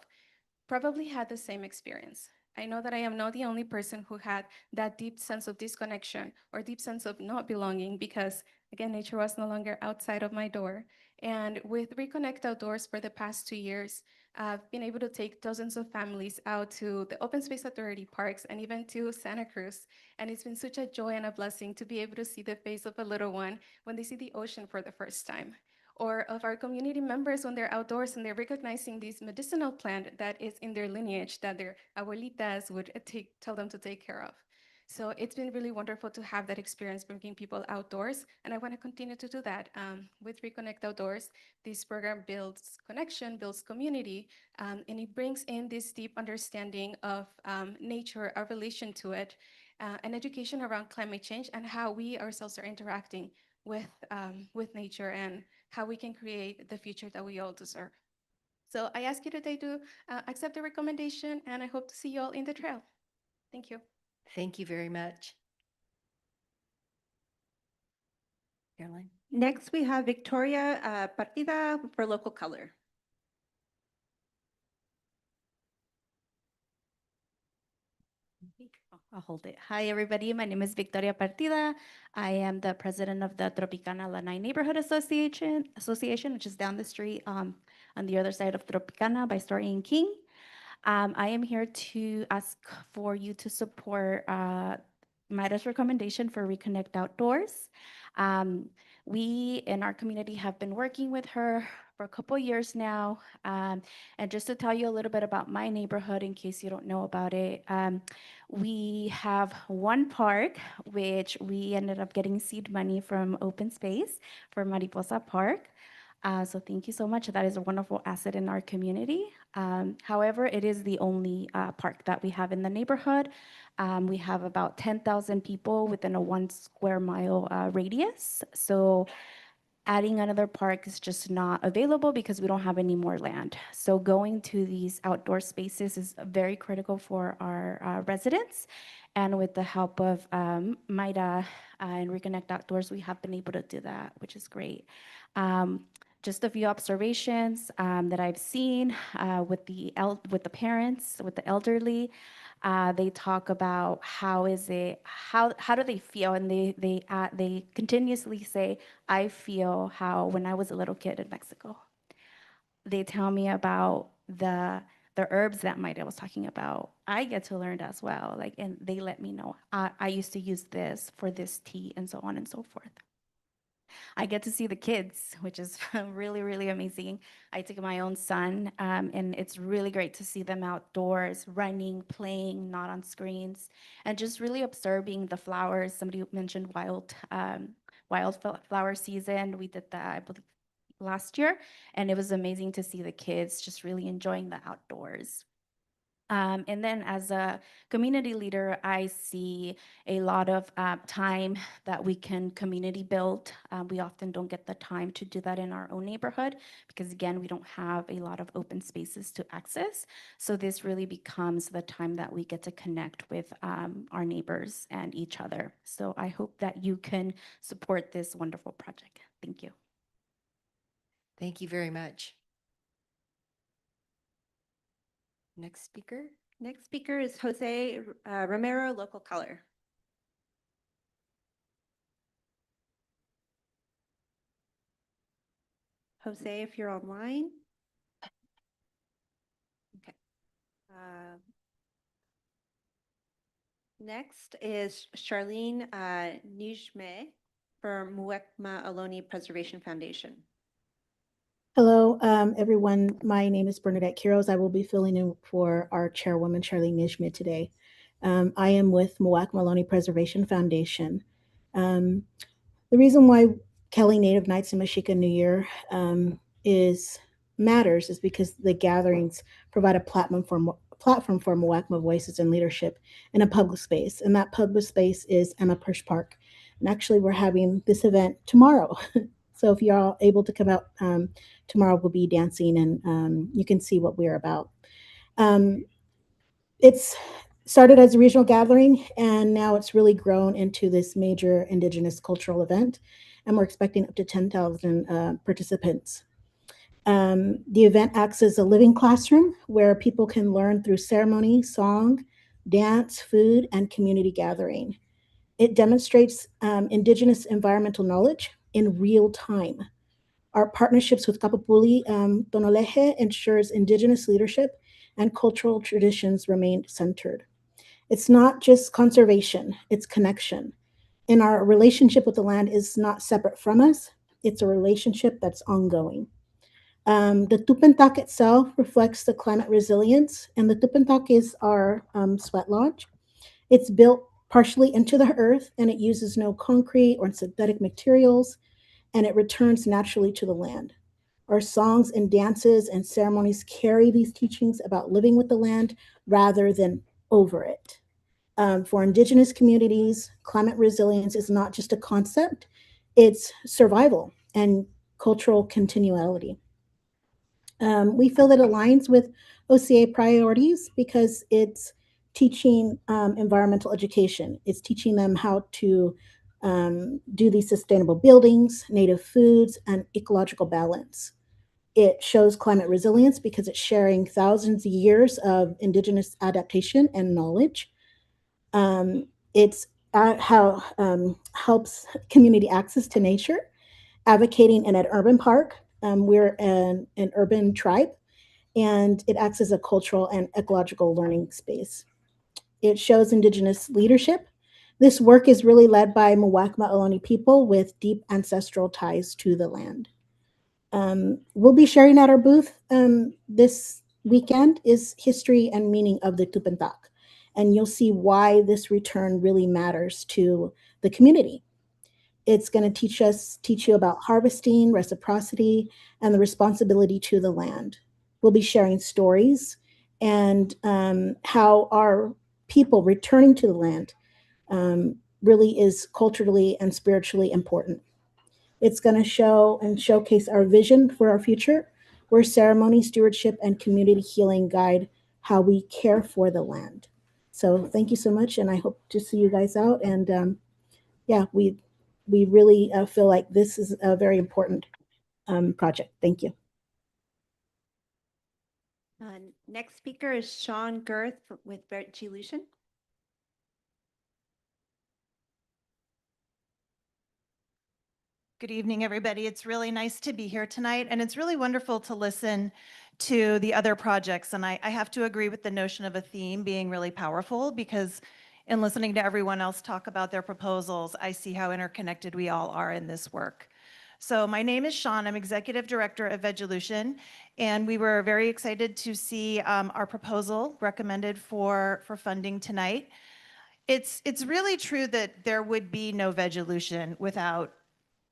probably had the same experience. I know that I am not the only person who had that deep sense of disconnection or deep sense of not belonging because, again, nature was no longer outside of my door. And with Reconnect Outdoors for the past 2 years, I've been able to take dozens of families out to the Open Space Authority parks and even to Santa Cruz. And it's been such a joy and a blessing to be able to see the face of a little one when they see the ocean for the first time, or of our community members when they're outdoors and they're recognizing this medicinal plant that is in their lineage that their abuelitas would tell them to take care of. So it's been really wonderful to have that experience bringing people outdoors, and I want to continue to do that. With Reconnect Outdoors, this program builds connection, builds community, and it brings in this deep understanding of nature, our relation to it, and education around climate change and how we ourselves are interacting with nature and how we can create the future that we all deserve. So I ask you today to accept the recommendation, and I hope to see you all in the trail. Thank you.
Thank you very much. Caroline?
Next, we have Victoria Partida for local color.
I'll hold it. Hi, everybody. My name is Victoria Partida. I am the president of the Tropicana Lanai Neighborhood Association, which is down the street on the other side of Tropicana by Story and King. I am here to ask for you to support Mayra's recommendation for Reconnect Outdoors. We in our community have been working with her for a couple years now. And just to tell you a little bit about my neighborhood, in case you don't know about it, we have one park, which we ended up getting seed money from Open Space for Mariposa Park. So thank you so much. That is a wonderful asset in our community. However, it is the only park that we have in the neighborhood. We have about 10,000 people within a 1 square mile radius. So adding another park is just not available because we don't have any more land. So going to these outdoor spaces is very critical for our residents. And with the help of Mayra and Reconnect Outdoors, we have been able to do that, which is great. Just a few observations that I've seen with the parents, with the elderly. They talk about how do they feel, and they continuously say, "I feel how when I was a little kid in Mexico." They tell me about the herbs that Mayra was talking about. I get to learn as well, and they let me know. I used to use this for this tea, and so on and so forth. I get to see the kids, which is really, really amazing. I take my own son, and it's really great to see them outdoors, running, playing, not on screens, and just really observing the flowers. Somebody mentioned wildflower season. We did that, I believe, last year, and it was amazing to see the kids just really enjoying the outdoors. And then as a community leader, I see a lot of time that we can community build. We often don't get the time to do that in our own neighborhood because, again, we don't have a lot of open spaces to access. So this really becomes the time that we get to connect with our neighbors and each other. So I hope that you can support this wonderful project. Thank you.
Thank you very much. Next speaker.
Next speaker is Jose Romero, local color. Jose, if you're online. Okay. Next is Charlene Nijme for Muwekma Ohlone Preservation Foundation.
Hello, everyone. My name is Bernadette Quiroz. I will be filling in for our chairwoman, Charlene Nijme, today. I am with Muwekma Ohlone Preservation Foundation. The reason why Kelly Native Nights and Mexica New Year matters is because the gatherings provide a platform platform for Muwekma Voices and Leadership in a public space. And that public space is Emma Push Park. And actually, we're having this event tomorrow. So if you're all able to come out tomorrow, we'll be dancing and you can see what we're about. It's started as a regional gathering, and now it's really grown into this major Indigenous cultural event. And we're expecting up to 10,000 participants. The event acts as a living classroom where people can learn through ceremony, song, dance, food, and community gathering. It demonstrates Indigenous environmental knowledge in real time. Our partnerships with Kapapuli Tonoleje ensures Indigenous leadership and cultural traditions remain centered. It's not just conservation, it's connection. And our relationship with the land is not separate from us, it's a relationship that's ongoing. The Tupentak itself reflects the climate resilience, and the Tupentak is our sweat lodge. It's built partially into the earth, and it uses no concrete or synthetic materials, and it returns naturally to the land. Our songs and dances and ceremonies carry these teachings about living with the land rather than over it. For Indigenous communities, climate resilience is not just a concept, it's survival and cultural continuity. We feel that aligns with OCA priorities because it's teaching environmental education. It's teaching them how to do these sustainable buildings, native foods, and ecological balance. It shows climate resilience because it's sharing thousands of years of Indigenous adaptation and knowledge. It's how helps community access to nature, advocating in an urban park. We're an urban tribe, and it acts as a cultural and ecological learning space. It shows Indigenous leadership. This work is really led by Muwekma Ohlone people with deep ancestral ties to the land. We'll be sharing at our booth this weekend is history and meaning of the Tupentak. And you'll see why this return really matters to the community. It's going to teach you about harvesting, reciprocity, and the responsibility to the land. We'll be sharing stories and how our people returning to the land really is culturally and spiritually important. It's going to show and showcase our vision for our future, where ceremony, stewardship, and community healing guide how we care for the land. So thank you so much, and I hope to see you guys out. And yeah, we really feel like this is a very important project. Thank you.
Next speaker is Sean Girth with Vertilution.
Good evening, everybody. It's really nice to be here tonight, and it's really wonderful to listen to the other projects. And I have to agree with the notion of a theme being really powerful, because in listening to everyone else talk about their proposals, I see how interconnected we all are in this work. So my name is Sean. I'm Executive Director of Vegilution, and we were very excited to see our proposal recommended for funding tonight. It's really true that there would be no Vegilution without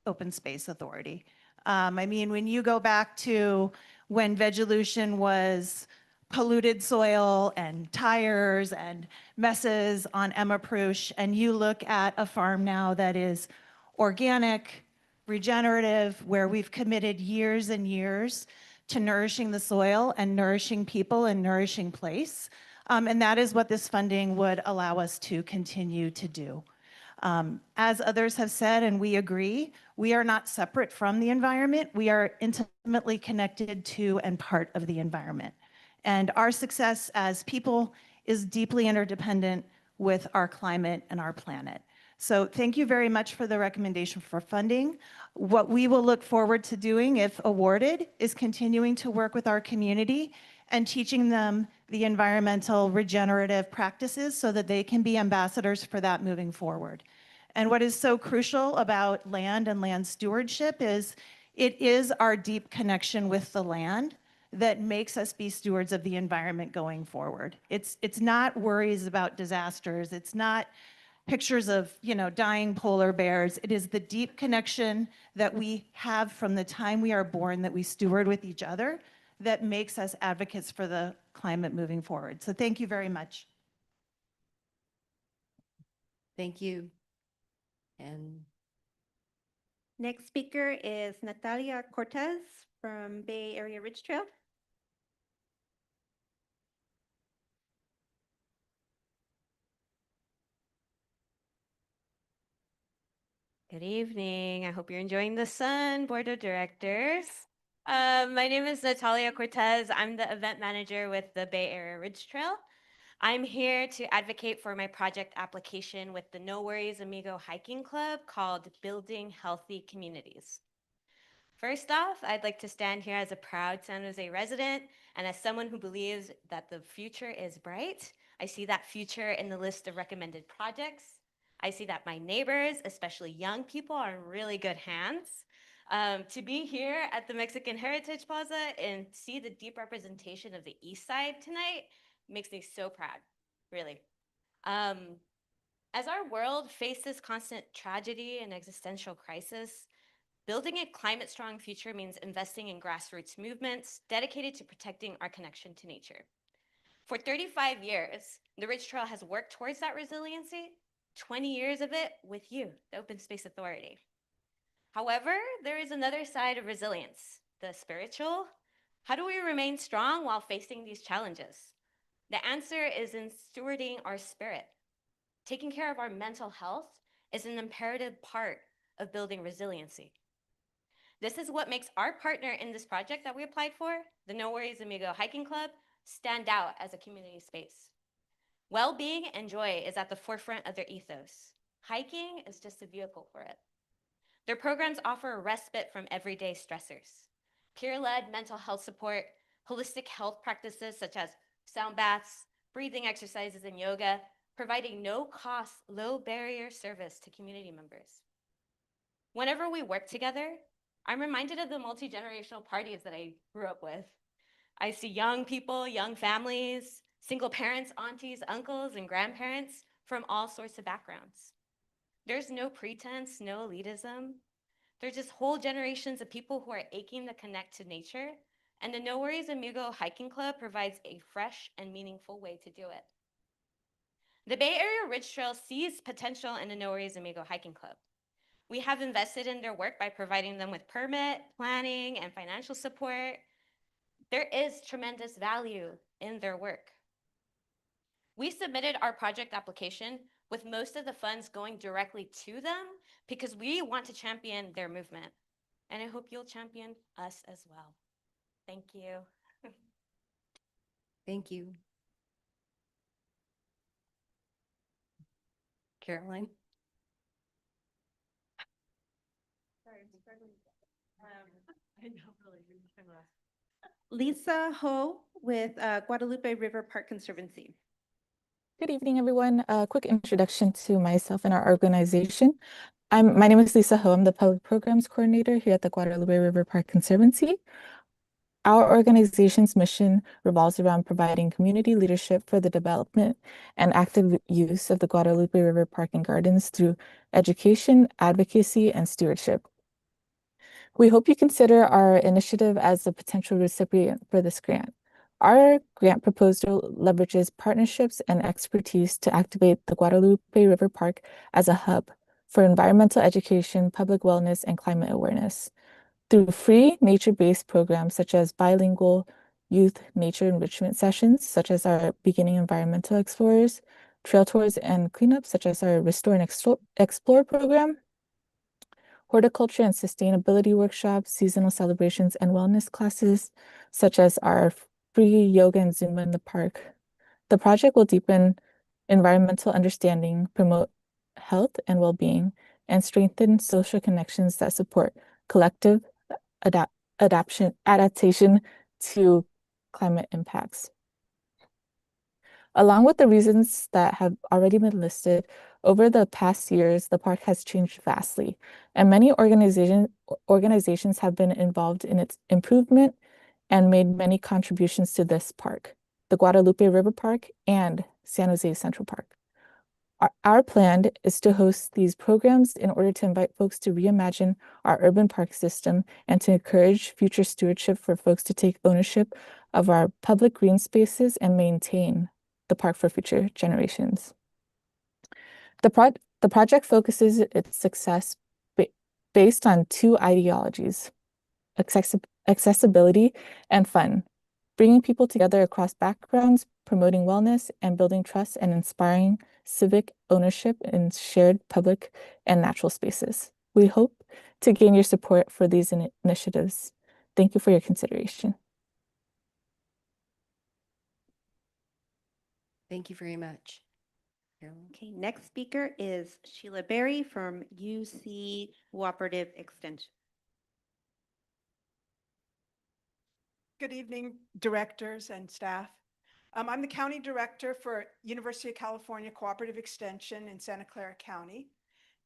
Open Space Authority. I mean, when you go back to when Vegilution was polluted soil and tires and messes on Emma Prush, and you look at a farm now that is organic, regenerative, where we've committed years and years to nourishing the soil and nourishing people and nourishing place. And that is what this funding would allow us to continue to do. As others have said, and we agree, we are not separate from the environment. We are intimately connected to and part of the environment. And our success as people is deeply interdependent with our climate and our planet. So thank you very much for the recommendation for funding. What we will look forward to doing, if awarded, is continuing to work with our community and teaching them the environmental regenerative practices so that they can be ambassadors for that moving forward. And what is so crucial about land and land stewardship is it is our deep connection with the land that makes us be stewards of the environment going forward. It's not worries about disasters. It's not pictures of, dying polar bears. It is the deep connection that we have from the time we are born that we steward with each other that makes us advocates for the climate moving forward. So thank you very much.
Thank you. And
Next speaker is Natalia Cortez from Bay Area Ridge Trail.
Good evening. I hope you're enjoying the sun, Board of Directors. My name is Natalia Cortez. I'm the event manager with the Bay Area Ridge Trail. I'm here to advocate for my project application with the No Worries Amigo Hiking Club called Building Healthy Communities. First off, I'd like to stand here as a proud San Jose resident and as someone who believes that the future is bright. I see that future in the list of recommended projects. I see that my neighbors, especially young people, are in really good hands. To be here at the Mexican Heritage Plaza and see the deep representation of the East Side tonight makes me so proud, really. As our world faces constant tragedy and existential crisis, building a climate-strong future means investing in grassroots movements dedicated to protecting our connection to nature. For 35 years, the Ridge Trail has worked towards that resiliency, 20 years of it with you, the Open Space Authority. However, there is another side of resilience, the spiritual. How do we remain strong while facing these challenges? The answer is in stewarding our spirit. Taking care of our mental health is an imperative part of building resiliency. This is what makes our partner in this project that we applied for, the No Worries Amigo Hiking Club, stand out as a community space. Well-being and joy is at the forefront of their ethos. Hiking is just a vehicle for it. Their programs offer a respite from everyday stressors, peer-led mental health support, holistic health practices such as sound baths, breathing exercises, and yoga, providing no-cost, low-barrier service to community members. Whenever we work together, I'm reminded of the multi-generational parties that I grew up with. I see young people, young families, single parents, aunties, uncles, and grandparents from all sorts of backgrounds. There's no pretense, no elitism. There's just whole generations of people who are aching to connect to nature, and the No Worries Amigo Hiking Club provides a fresh and meaningful way to do it. The Bay Area Ridge Trail sees potential in the No Worries Amigo Hiking Club. We have invested in their work by providing them with permit, planning, and financial support. There is tremendous value in their work. We submitted our project application with most of the funds going directly to them because we want to champion their movement. And I hope you'll champion us as well. Thank you.
thank you. Caroline?
Lisa Ho with Guadalupe River Park Conservancy.
Good evening, everyone. A quick introduction to myself and our organization. My name is Lisa Ho. I'm the Public Programs Coordinator here at the Guadalupe River Park Conservancy. Our organization's mission revolves around providing community leadership for the development and active use of the Guadalupe River Park and Gardens through education, advocacy, and stewardship. We hope you consider our initiative as a potential recipient for this grant. Our grant proposal leverages partnerships and expertise to activate the Guadalupe River Park as a hub for environmental education, public wellness, and climate awareness. Through free nature-based programs such as bilingual youth nature enrichment sessions, such as our Beginning Environmental Explorers, trail tours and cleanups, such as our Restore and Explore program, horticulture and sustainability workshops, seasonal celebrations, and wellness classes, such as our free yoga and Zumba in the park. The project will deepen environmental understanding, promote health and well-being, and strengthen social connections that support collective adaptation to climate impacts. Along with the reasons that have already been listed, over the past years, the park has changed vastly, and many organizations have been involved in its improvement and made many contributions to this park, the Guadalupe River Park and San Jose Central Park. Our plan is to host these programs in order to invite folks to reimagine our urban park system and to encourage future stewardship for folks to take ownership of our public green spaces and maintain the park for future generations. The project focuses its success based on two ideologies: accessibility and fun, bringing people together across backgrounds, promoting wellness, and building trust and inspiring civic ownership in shared public and natural spaces. We hope to gain your support for these initiatives. Thank you for your consideration.
Thank you very much. Carolyn.
Okay, next speaker is Sheila Berry from UC Cooperative Extension.
Good evening, directors and staff. I'm the County Director for University of California Cooperative Extension in Santa Clara County.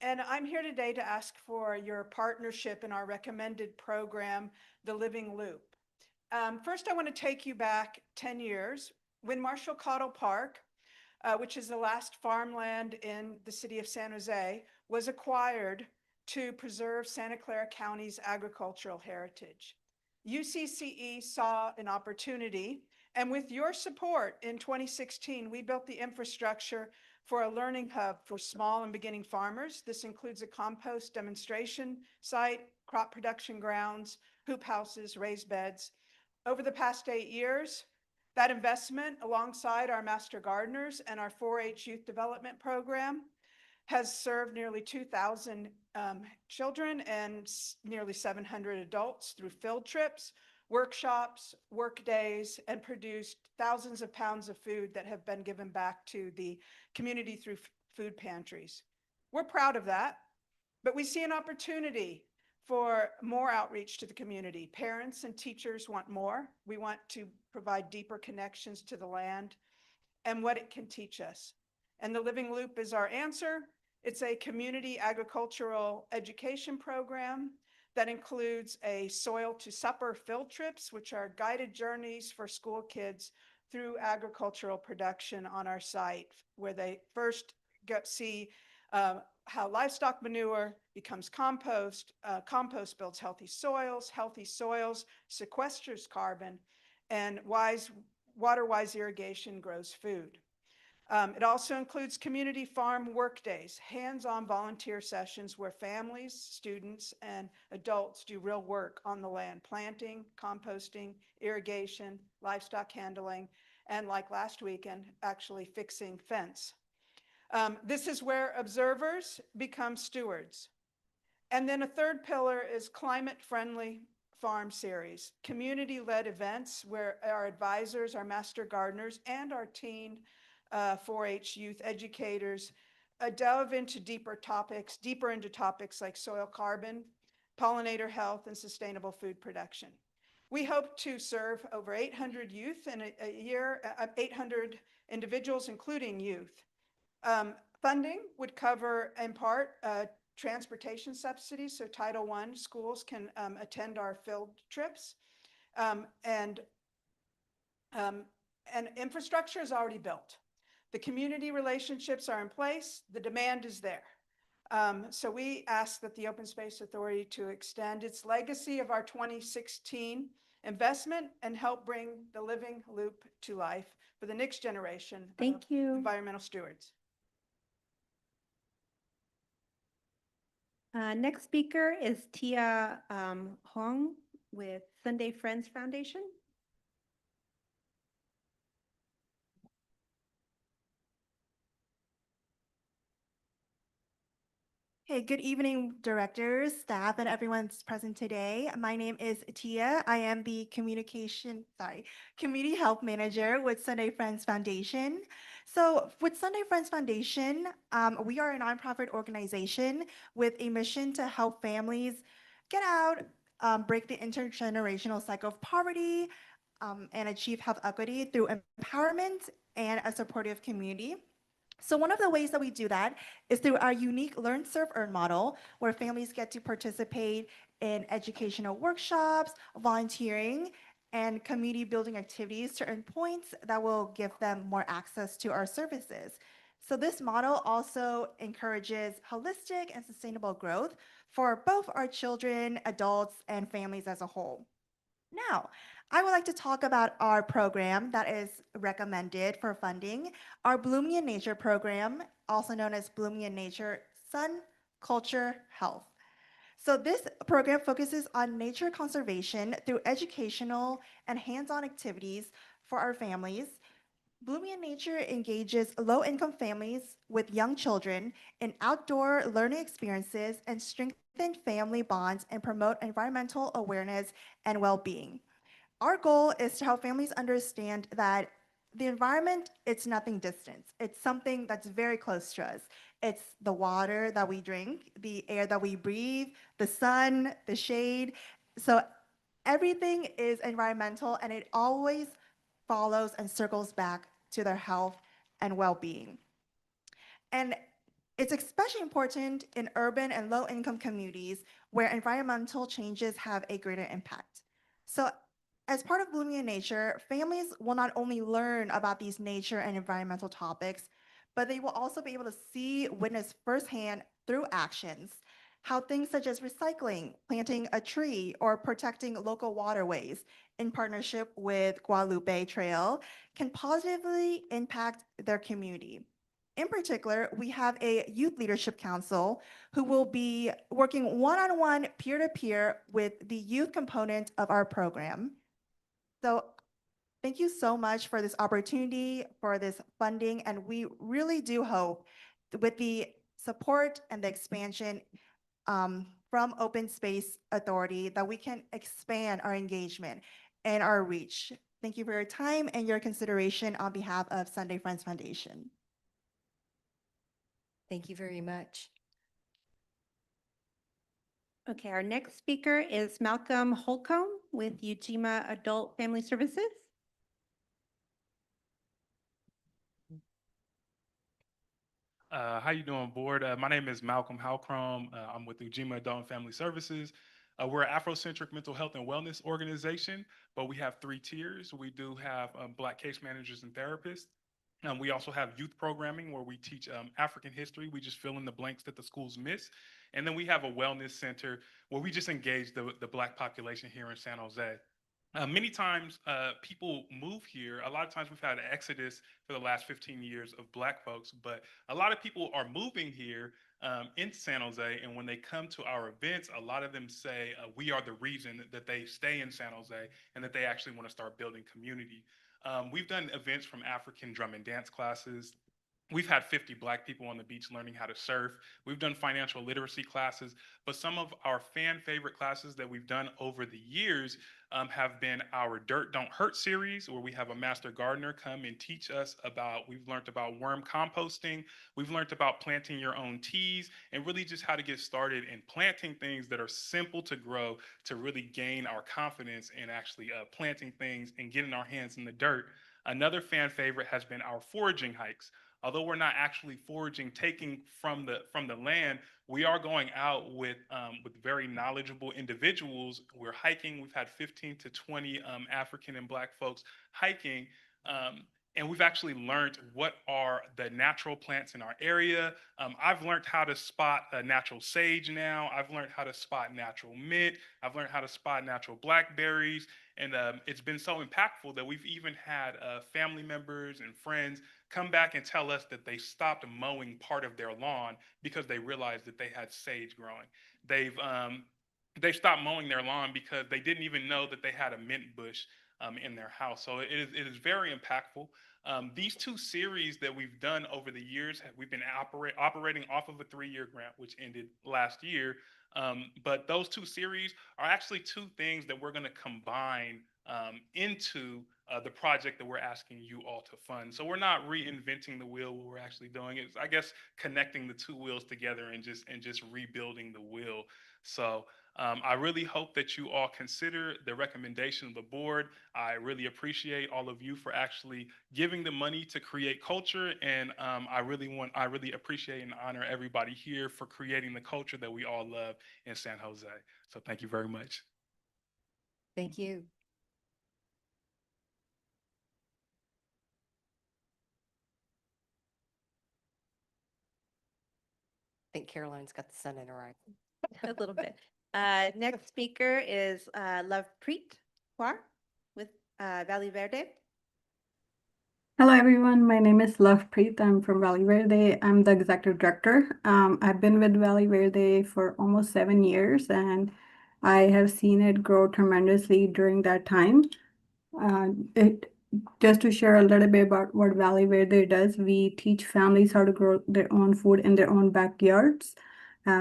And I'm here today to ask for your partnership in our recommended program, The Living Loop. First, I want to take you back 10 years when Marshall Cottle Park, which is the last farmland in the city of San Jose, was acquired to preserve Santa Clara County's agricultural heritage. UCCE saw an opportunity, and with your support in 2016, we built the infrastructure for a learning hub for small and beginning farmers. This includes a compost demonstration site, crop production grounds, hoop houses, raised beds. Over the past 8 years, that investment, alongside our Master Gardeners and our 4-H Youth Development Program, has served nearly 2,000 children and nearly 700 adults through field trips, workshops, work days, and produced thousands of pounds of food that have been given back to the community through food pantries. We're proud of that, but we see an opportunity for more outreach to the community. Parents and teachers want more. We want to provide deeper connections to the land and what it can teach us. And the Living Loop is our answer. It's a community agricultural education program that includes a soil to supper field trips, which are guided journeys for school kids through agricultural production on our site, where they first see how livestock manure becomes compost. Compost builds healthy soils sequesters carbon, and water-wise irrigation grows food. It also includes community farm work days, hands-on volunteer sessions where families, students, and adults do real work on the land: planting, composting, irrigation, livestock handling, and like last weekend, actually fixing fence. This is where observers become stewards. And then a third pillar is climate-friendly farm series, community-led events where our advisors, our Master Gardeners, and our teen 4-H youth educators delve into deeper into topics like soil carbon, pollinator health, and sustainable food production. We hope to serve over 800 youth in a year, 800 individuals, including youth. Funding would cover, in part, transportation subsidies, so Title I schools can attend our field trips. And infrastructure is already built. The community relationships are in place. The demand is there. So we ask that the Open Space Authority to extend its legacy of our 2016 investment and help bring the Living Loop to life for the next generation of environmental stewards.
Next speaker is Tia Hong with Sunday Friends Foundation.
Hey, good evening, directors, staff, and everyone's present today. My name is Tia. I am the Community Health Manager with Sunday Friends Foundation. So with Sunday Friends Foundation, we are a nonprofit organization with a mission to help families get out, break the intergenerational cycle of poverty, and achieve health equity through empowerment and a supportive community. So one of the ways that we do that is through our unique Learn, Serve, Earn model, where families get to participate in educational workshops, volunteering, and community building activities to earn points that will give them more access to our services. So this model also encourages holistic and sustainable growth for both our children, adults, and families as a whole. Now, I would like to talk about our program that is recommended for funding, our Blooming in Nature program, also known as Blooming in Nature Sun, Culture, Health. So this program focuses on nature conservation through educational and hands-on activities for our families. Blooming in Nature engages low-income families with young children in outdoor learning experiences and strengthen family bonds and promote environmental awareness and well-being. Our goal is to help families understand that the environment, it's nothing distant. It's something that's very close to us. It's the water that we drink, the air that we breathe, the sun, the shade. So everything is environmental, and it always follows and circles back to their health and well-being. And it's especially important in urban and low-income communities where environmental changes have a greater impact. So as part of Blooming in Nature, families will not only learn about these nature and environmental topics, but they will also be able to see, witness firsthand through actions, how things such as recycling, planting a tree, or protecting local waterways in partnership with Guadalupe Trail can positively impact their community. In particular, we have a youth leadership council who will be working one-on-one, peer-to-peer with the youth component of our program. So thank you so much for this opportunity, for this funding, and we really do hope with the support and the expansion from Open Space Authority that we can expand our engagement and our reach. Thank you for your time and your consideration on behalf of Sunday Friends Foundation.
Thank you very much.
Okay, our next speaker is Malcolm Holcomb with Ujima Adult Family Services.
How you doing, board? My name is Malcolm Holcomb. I'm with Ujima Adult and Family Services. We're an Afrocentric mental health and wellness organization, but we have 3 tiers. We do have Black case managers and therapists. We also have youth programming where we teach African history. We just fill in the blanks that the schools miss. And then we have a wellness center where we just engage the Black population here in San Jose. Many times people move here. A lot of times we've had an exodus for the last 15 years of Black folks, but a lot of people are moving here in San Jose. And when they come to our events, a lot of them say we are the reason that they stay in San Jose and that they actually want to start building community. We've done events from African drum and dance classes. We've had 50 Black people on the beach learning how to surf. We've done financial literacy classes, but some of our fan favorite classes that we've done over the years have been our Dirt Don't Hurt series, where we have a master gardener come and teach us about, we've learned about worm composting. We've learned about planting your own teas and really just how to get started in planting things that are simple to grow to really gain our confidence in actually planting things and getting our hands in the dirt. Another fan favorite has been our foraging hikes. Although we're not actually foraging, taking from the land, we are going out with very knowledgeable individuals. We're hiking. We've had 15 to 20 African and Black folks hiking. And we've actually learned what are the natural plants in our area. I've learned how to spot natural sage now. I've learned how to spot natural mint. I've learned how to spot natural blackberries. And it's been so impactful that we've even had family members and friends come back and tell us that they stopped mowing part of their lawn because they realized that they had sage growing. They've stopped mowing their lawn because they didn't even know that they had a mint bush in their house. So it is very impactful. These 2 series that we've done over the years, we've been operating off of a 3-year grant, which ended last year. But those 2 series are actually 2 things that we're going to combine into the project that we're asking you all to fund. So we're not reinventing the wheel. What we're actually doing is, I guess, connecting the 2 wheels together and just rebuilding the wheel. So I really hope that you all consider the recommendation of the board. I really appreciate all of you for actually giving the money to create culture. And I really appreciate and honor everybody here for creating the culture that we all love in San Jose. So thank you very much.
Thank you. think Caroline's got the sun in her eye.
A little bit. Next speaker is Lovepreet Kaur with Valley Verde.
Hello, everyone. My name is Lovepreet. I'm from Valley Verde. I'm the executive director. I've been with Valley Verde for almost 7 years, and I have seen it grow tremendously during that time. It just to share a little bit about what Valley Verde does, we teach families how to grow their own food in their own backyards.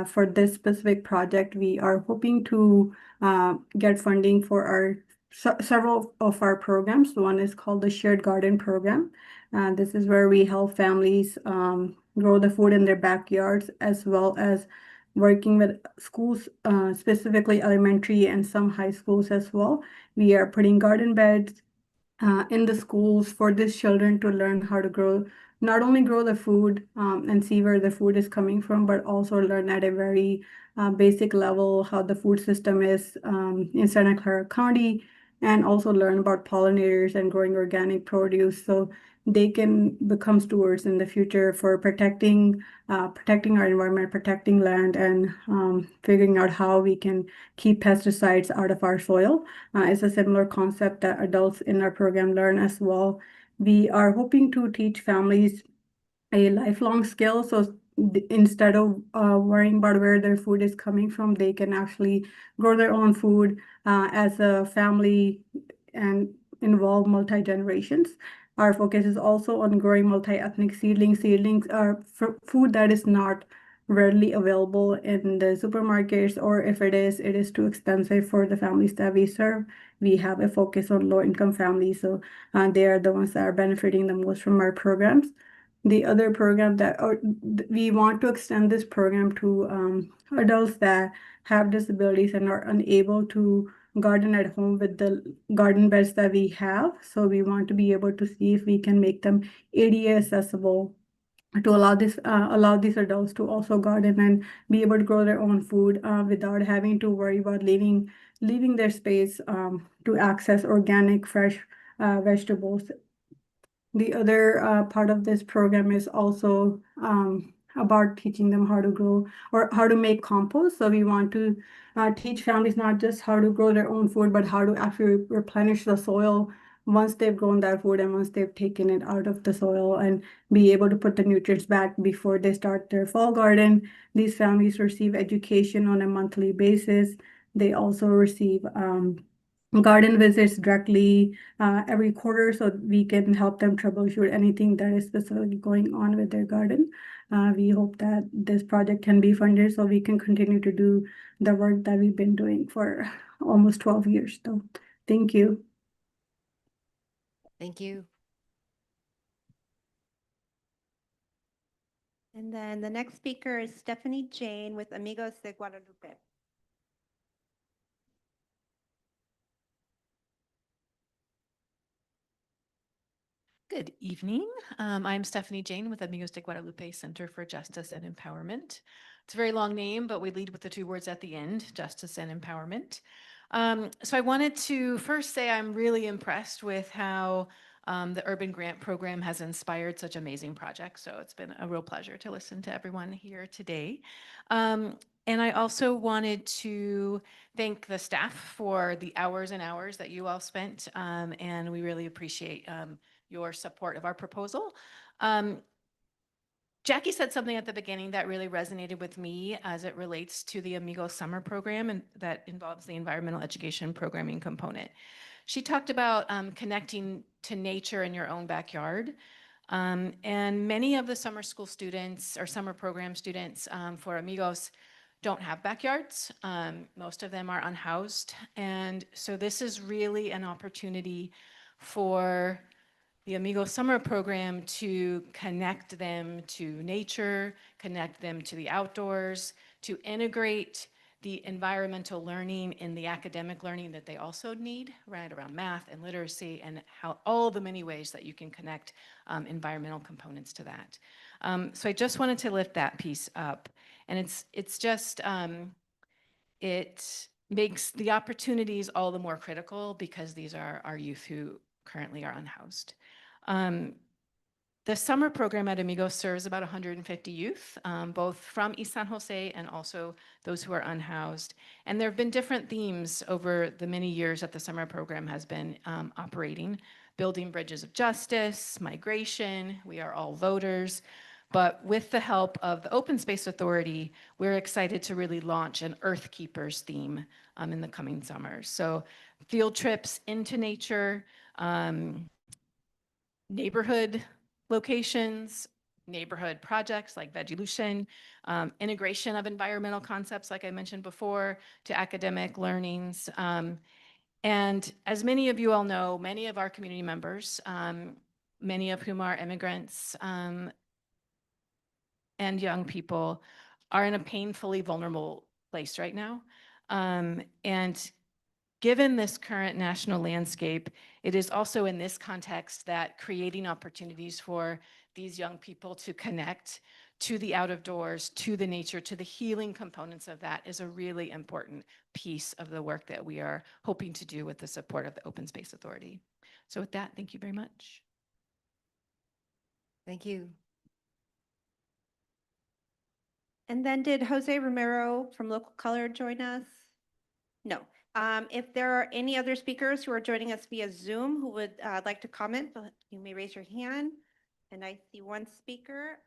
For this specific project, we are hoping to get funding for our several of our programs. One is called the Shared Garden Program. This is where we help families grow the food in their backyards, as well as working with schools, specifically elementary and some high schools as well. We are putting garden beds in the schools for these children to learn how to grow, not only grow the food and see where the food is coming from, but also learn at a very basic level how the food system is in Santa Clara County, and also learn about pollinators and growing organic produce so they can become stewards in the future for protecting our environment, protecting land, and figuring out how we can keep pesticides out of our soil. It's a similar concept that adults in our program learn as well. We are hoping to teach families a lifelong skill. So instead of worrying about where their food is coming from, they can actually grow their own food as a family and involve multi-generations. Our focus is also on growing multi-ethnic seedlings. Seedlings are food that is not readily available in the supermarkets, or if it is too expensive for the families that we serve. We have a focus on low-income families, so they are the ones that are benefiting the most from our programs. The other program we want to extend this program to adults that have disabilities and are unable to garden at home with the garden beds that we have. So we want to be able to see if we can make them ADA accessible to allow these adults to also garden and be able to grow their own food without having to worry about leaving their space to access organic, fresh vegetables. The other part of this program is also about teaching them how to grow or how to make compost. So we want to teach families not just how to grow their own food, but how to actually replenish the soil once they've grown that food and once they've taken it out of the soil, and be able to put the nutrients back before they start their fall garden. These families receive education on a monthly basis. They also receive garden visits directly every quarter, so we can help them troubleshoot anything that is specifically going on with their garden. We hope that this project can be funded so we can continue to do the work that we've been doing for almost 12 years. So thank you.
Thank you.
And then the next speaker is Stephanie Jane with Amigos de Guadalupe.
Good evening. I'm Stephanie Jane with Amigos de Guadalupe Center for Justice and Empowerment. It's a very long name, but we lead with the two words at the end, justice and empowerment. So I wanted to first say I'm really impressed with how the Urban Grant Program has inspired such amazing projects. So it's been a real pleasure to listen to everyone here today. And I also wanted to thank the staff for the hours and hours that you all spent, and we really appreciate your support of our proposal. Jackie said something at the beginning that really resonated with me as it relates to the Amigos Summer Program, and that involves the environmental education programming component. She talked about connecting to nature in your own backyard. And many of the summer school students or summer program students for Amigos don't have backyards. Most of them are unhoused. And so this is really an opportunity for the Amigos Summer Program to connect them to nature, connect them to the outdoors, to integrate the environmental learning in the academic learning that they also need, right, around math and literacy, and how all the many ways that you can connect environmental components to that. So I just wanted to lift that piece up. And it's just, it makes the opportunities all the more critical because these are our youth who currently are unhoused. The summer program at Amigos serves about 150 youth, both from East San Jose and also those who are unhoused. And there have been different themes over the many years that the summer program has been operating: building bridges of justice, migration, we are all voters. But with the help of the Open Space Authority, we're excited to really launch an Earth Keepers theme in the coming summer. So field trips into nature, neighborhood locations, neighborhood projects like Vegilution, integration of environmental concepts, like I mentioned before, to academic learnings. And as many of you all know, many of our community members, many of whom are immigrants and young people, are in a painfully vulnerable place right now. And given this current national landscape, it is also in this context that creating opportunities for these young people to connect to the out of doors, to the nature, to the healing components of that is a really important piece of the work that we are hoping to do with the support of the Open Space Authority. So with that, thank you very much.
Thank you.
And then did Jose Romero from Local Color join us? No. If there are any other speakers who are joining us via Zoom who would like to comment, you may raise your hand. And I see one speaker.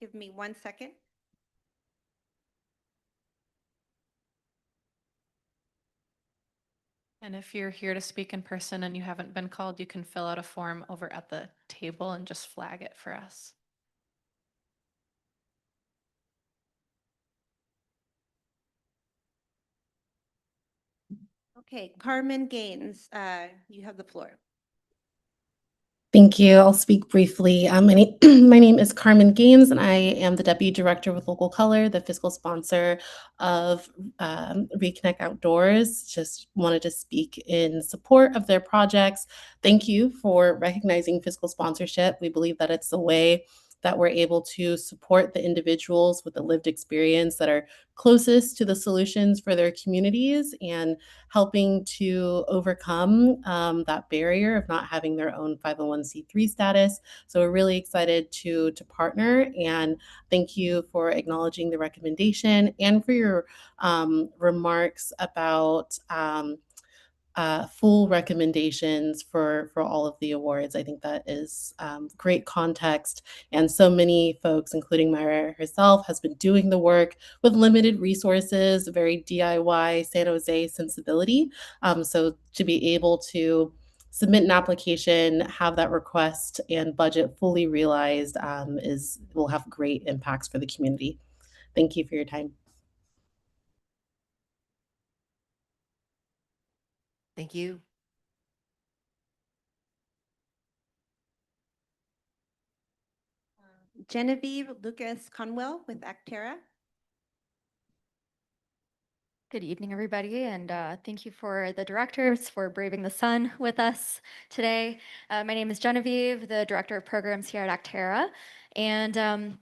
Give me 1 second.
And if you're here to speak in person and you haven't been called, you can fill out a form over at the table and just flag it for us.
Okay, Carmen Gaines, you have the floor.
Thank you. I'll speak briefly. My name is Carmen Gaines, and I am the Deputy Director with Local Color, the fiscal sponsor of Reconnect Outdoors. Just wanted to speak in support of their projects. Thank you for recognizing fiscal sponsorship. We believe that it's a way that we're able to support the individuals with the lived experience that are closest to the solutions for their communities and helping to overcome that barrier of not having their own 501c3 status. So we're really excited to partner, and thank you for acknowledging the recommendation and for your remarks about full recommendations for all of the awards. I think that is great context. And so many folks, including Myra herself, has been doing the work with limited resources, very DIY San Jose sensibility. So to be able to submit an application, have that request and budget fully realized will have great impacts for the community. Thank you for your time.
Thank you.
Genevieve Lucas Conwell with Actera.
Good evening, everybody, and thank you for the directors for braving the sun with us today. My name is Genevieve, the Director of Programs here at Actera, and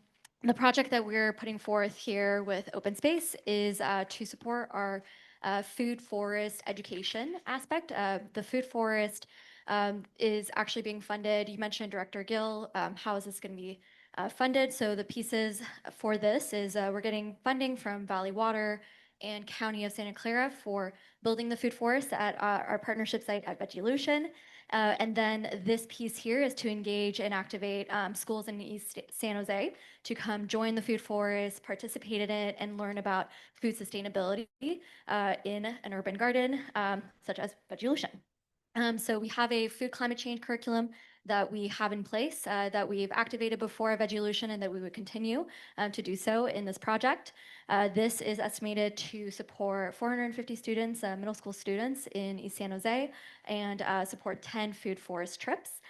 the project that we're putting forth here with Open Space is to support our food forest education aspect. The food forest is actually being funded. You mentioned Director Gill. How is this going to be funded? So the pieces for this is we're getting funding from Valley Water and County of Santa Clara for building the food forest at our partnership site at Vegilution. And then this piece here is to engage and activate schools in East San Jose to come join the food forest, participate in it, and learn about food sustainability in an urban garden, such as Vegilution. So we have a food climate change curriculum that we have in place that we've activated before Vegilution and that we would continue to do so in this project. This is estimated to support 450 students, middle school students in East San Jose, and support 10 food forest trips.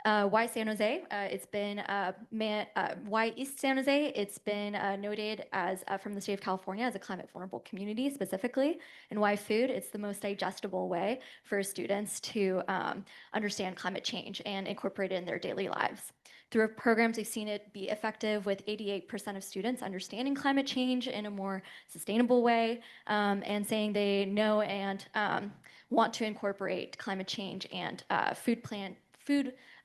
Why San Jose? It's been why East San Jose? It's been noted as from the state of California as a climate vulnerable community specifically. And why food? It's the most digestible way for students to understand climate change and incorporate it in their daily lives. Through our programs, we've seen it be effective with 88% of students understanding climate change in a more sustainable way and saying they know and want to incorporate climate change and food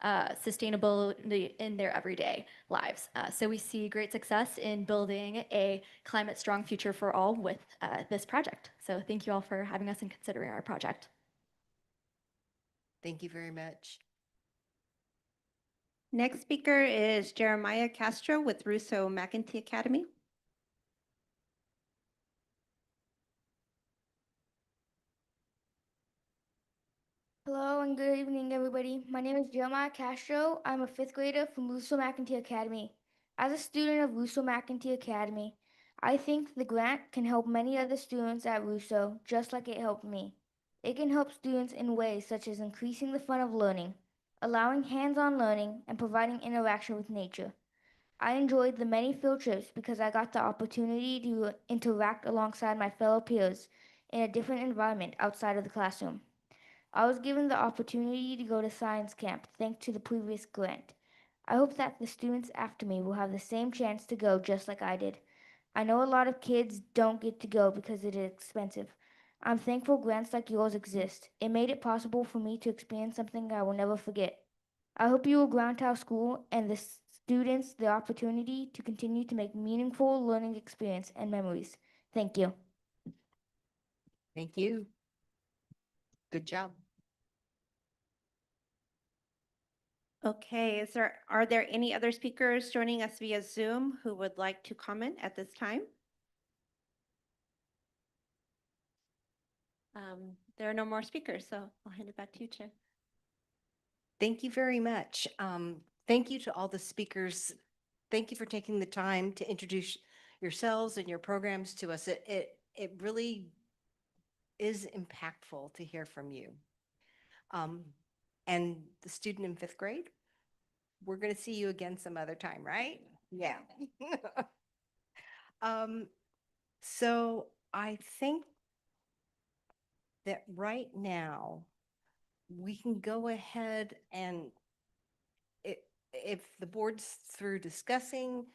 sustainability in their everyday lives. So we see great success in building a climate strong future for all with this project. So thank you all for having us and considering our project.
Thank you very much.
Next speaker is Jeremiah Castro with Russo McIntee Academy.
Hello and good evening, everybody. My name is Jeremiah Castro. I'm a fifth grader from Russo McIntee Academy. As a student of Russo McIntee Academy, I think the grant can help many other students at Russo, just like it helped me. It can help students in ways such as increasing the fun of learning, allowing hands-on learning, and providing interaction with nature. I enjoyed the many field trips because I got the opportunity to interact alongside my fellow peers in a different environment outside of the classroom. I was given the opportunity to go to science camp thanks to the previous grant. I hope that the students after me will have the same chance to go just like I did. I know a lot of kids don't get to go because it is expensive. I'm thankful grants like yours exist. It made it possible for me to experience something I will never forget. I hope you will grant our school and the students the opportunity to continue to make meaningful learning experience and memories. Thank you.
Thank you. Good job.
Okay, are there any other speakers joining us via Zoom who would like to comment at this time? There are no more speakers, so I'll hand it back to you, Chair.
Thank you very much. Thank you to all the speakers. Thank you for taking the time to introduce yourselves and your programs to us. It really is impactful to hear from you. And the student in fifth grade, we're going to see you again some other time, right? Yeah. So I think that right now we can go ahead and if the board's through discussing,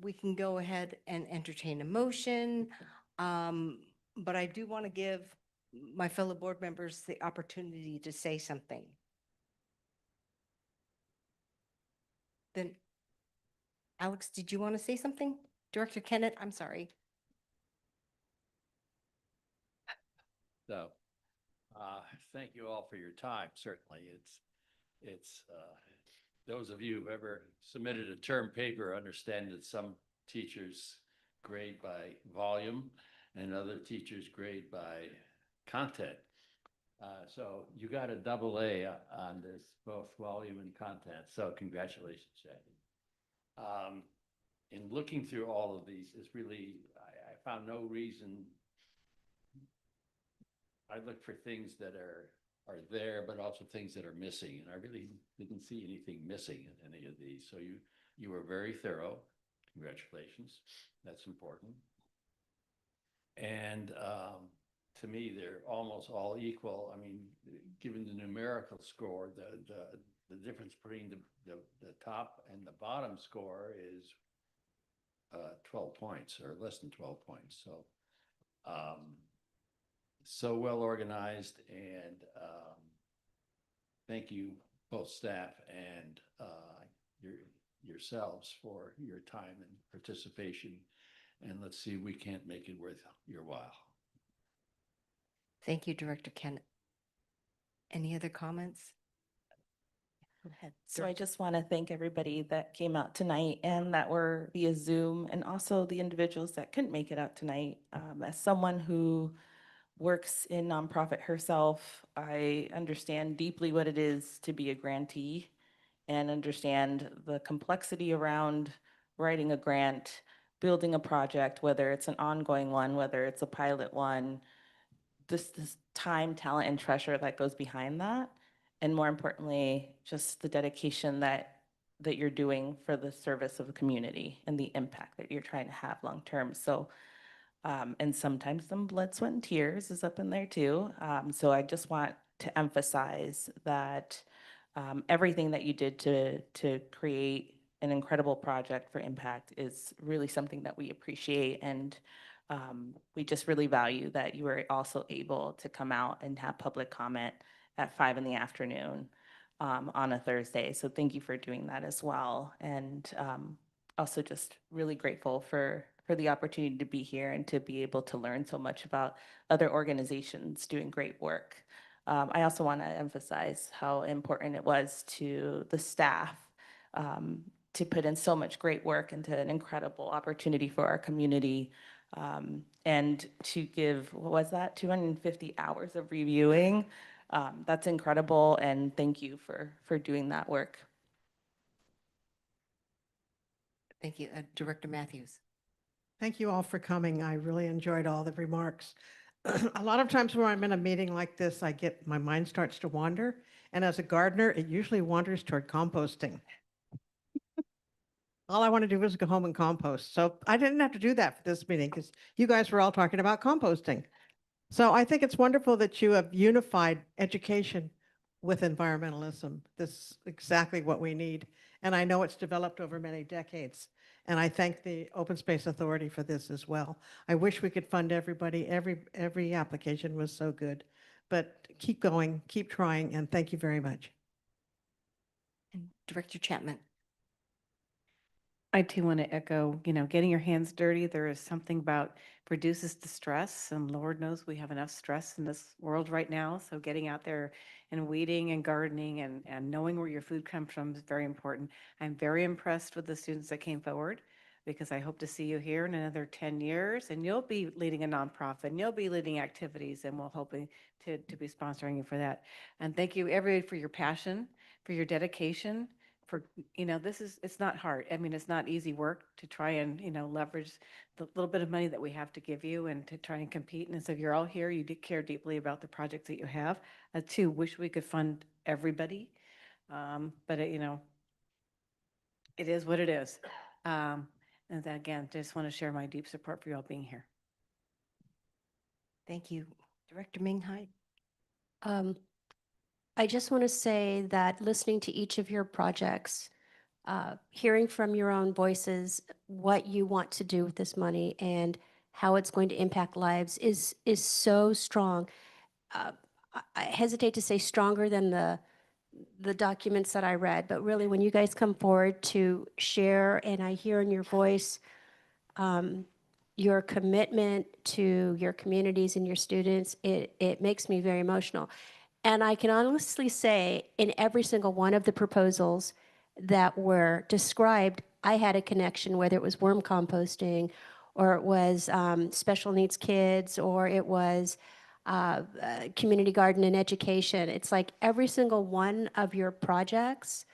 we can go ahead and entertain a motion. But I do want to give my fellow board members the opportunity to say something. Then, Alex, did you want to say something? Director Kennett, I'm sorry.
So, thank you all for your time. Certainly, it's those of you who've ever submitted a term paper understand that some teachers grade by volume and other teachers grade by content. So you got a AA on this, both volume and content. So congratulations, Jackie. In looking through all of these, it's really, I found no reason. I look for things that are there, but also things that are missing. And I really didn't see anything missing in any of these. So you were very thorough. Congratulations. That's important. And to me, they're almost all equal. I mean, given the numerical score, the difference between the top and the bottom score is 12 points or less than 12 points. So, so well organized, and thank you both staff and yourselves for your time and participation. And let's see if we can't make it worth your while.
Thank you, Director Kennett. Any other comments? Go ahead.
So I just want to thank everybody that came out tonight and that were via Zoom, and also the individuals that couldn't make it out tonight. As someone who works in nonprofit herself, I understand deeply what it is to be a grantee and understand the complexity around writing a grant, building a project, whether it's an ongoing one, whether it's a pilot one, this time, talent, and treasure that goes behind that. And more importantly, just the dedication that you're doing for the service of the community and the impact that you're trying to have long-term. So, and sometimes some blood, sweat, and tears is up in there too. So I just want to emphasize that everything that you did to create an incredible project for impact is really something that we appreciate. And we just really value that you were also able to come out and have public comment at 5 in the afternoon. on a Thursday. So thank you for doing that as well. And also just really grateful for the opportunity to be here and to be able to learn so much about other organizations doing great work. I also want to emphasize how important it was to the staff to put in so much great work into an incredible opportunity for our community, and to give, what was that, 250 hours of reviewing. That's incredible, and thank you for doing that work.
Thank you. Director Matthews.
Thank you all for coming. I really enjoyed all the remarks. A lot of times when I'm in a meeting like this, my mind starts to wander. And as a gardener, it usually wanders toward composting. All I want to do is go home and compost. So I didn't have to do that for this meeting because you guys were all talking about composting. So I think it's wonderful that you have unified education with environmentalism. This is exactly what we need. And I know it's developed over many decades. And I thank the Open Space Authority for this as well. I wish we could fund everybody. Every application was so good. But keep going, keep trying, and thank you very much.
And Director Chapman.
I too want to echo, getting your hands dirty. There is something about reduces the stress, and Lord knows we have enough stress in this world right now. So getting out there and weeding and gardening and knowing where your food comes from is very important. I'm very impressed with the students that came forward, because I hope to see you here in another 10 years, and you'll be leading a nonprofit, and you'll be leading activities, and we're hoping to be sponsoring you for that. And thank you everybody for your passion, for your dedication. For, it's not hard. I mean, it's not easy work to try and, leverage the little bit of money that we have to give you and to try and compete. And so if you're all here, you do care deeply about the projects that you have. Too, wish we could fund everybody. But it is what it is. And then again, just want to share my deep support for you all being here.
Thank you. Director Ming Hai.
I just want to say that listening to each of your projects, hearing from your own voices what you want to do with this money and how it's going to impact lives is so strong. I hesitate to say stronger than the documents that I read, but really when you guys come forward to share and I hear in your voice your commitment to your communities and your students, it makes me very emotional. And I can honestly say in every single one of the proposals that were described, I had a connection, whether it was worm composting or it was special needs kids or it was community garden and education. It's like every single one of your projects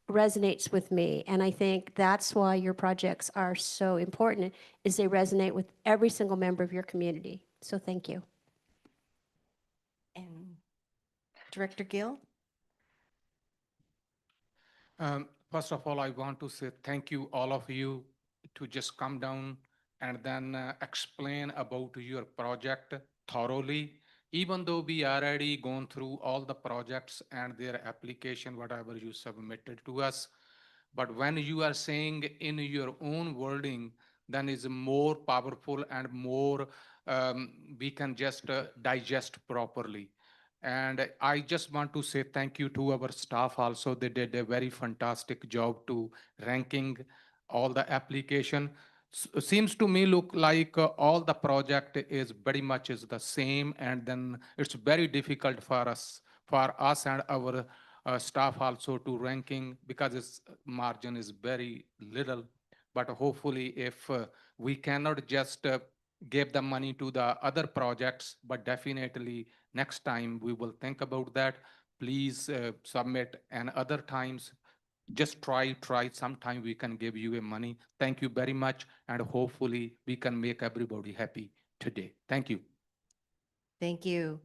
resonates with me. And I think that's why your projects are so important, is they resonate with every single member of your community. So thank you.
And Director Gill.
First of all, I want to say thank you, all of you, to just come down and then explain about your project thoroughly. Even though we already gone through all the projects and their application, whatever you submitted to us, but when you are saying in your own wording, then is more powerful and more we can just digest properly. And I just want to say thank you to our staff also. They did a very fantastic job to ranking all the application. Seems to me look like all the project is very much is the same, and then it's very difficult for us and our staff also to ranking because its margin is very little. But hopefully if we cannot just give the money to the other projects, but definitely next time we will think about that. Please submit, and other times just try sometime we can give you a money. Thank you very much, and hopefully we can make everybody happy today. Thank you.
Thank you.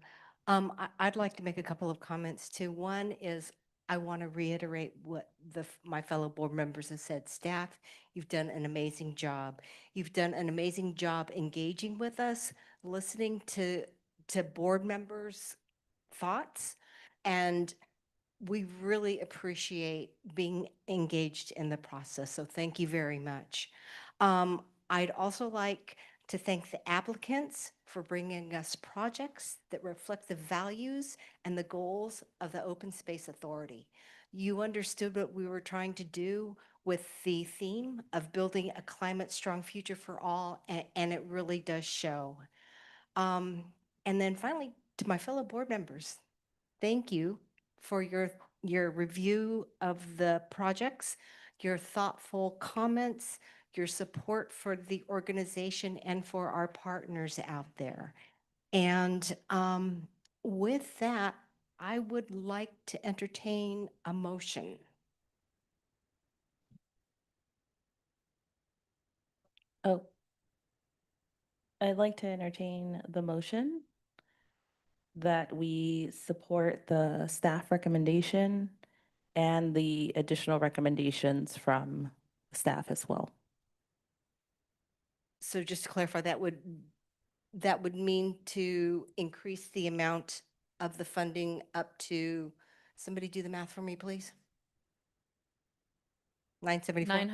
I'd like to make a couple of comments too. One is I want to reiterate what my fellow board members have said. Staff, you've done an amazing job. You've done an amazing job engaging with us, listening to board members' thoughts, and we really appreciate being engaged in the process. So thank you very much. I'd also like to thank the applicants for bringing us projects that reflect the values and the goals of the Open Space Authority. You understood what we were trying to do with the theme of building a climate-strong future for all, and it really does show. And then finally, to my fellow board members, thank you for your review of the projects, your thoughtful comments, your support for the organization and for our partners out there. And with that, I would like to entertain a motion.
Oh, I'd like to entertain the motion that we support the staff recommendation and the additional recommendations from staff as well.
So just to clarify, that would mean to increase the amount of the funding up to, somebody do the math for me, please? 974?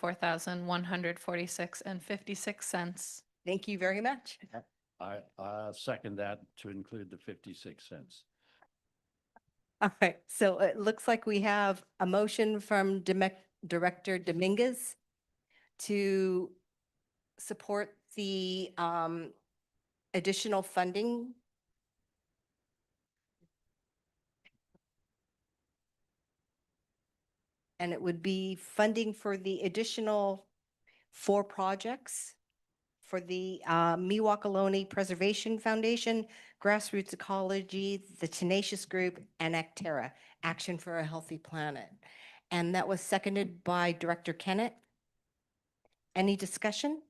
974,146.56.
Thank you very much.
I second that to include the 56 cents.
All right, so it looks like we have a motion from Director Dominguez to support the additional funding. And it would be funding for the additional 4 projects for the Miwok Preservation Foundation, Grassroots Ecology, the Tenacious Group, and Actera, Action for a Healthy Planet. And that was seconded by Director Kennett. Any discussion?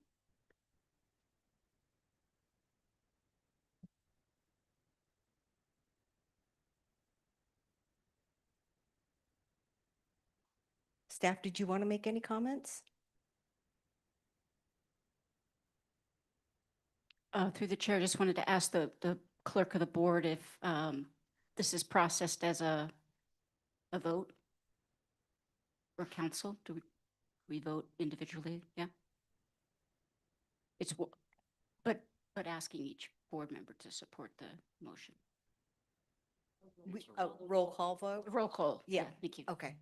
Staff, did you want to make any comments?
Through the chair, just wanted to ask the clerk of the board if this is processed as a vote or council. Do we vote individually? Yeah. It's, but asking each board member to support the motion.
Roll call vote?
Roll call.
Yeah.
Thank you.
Okay.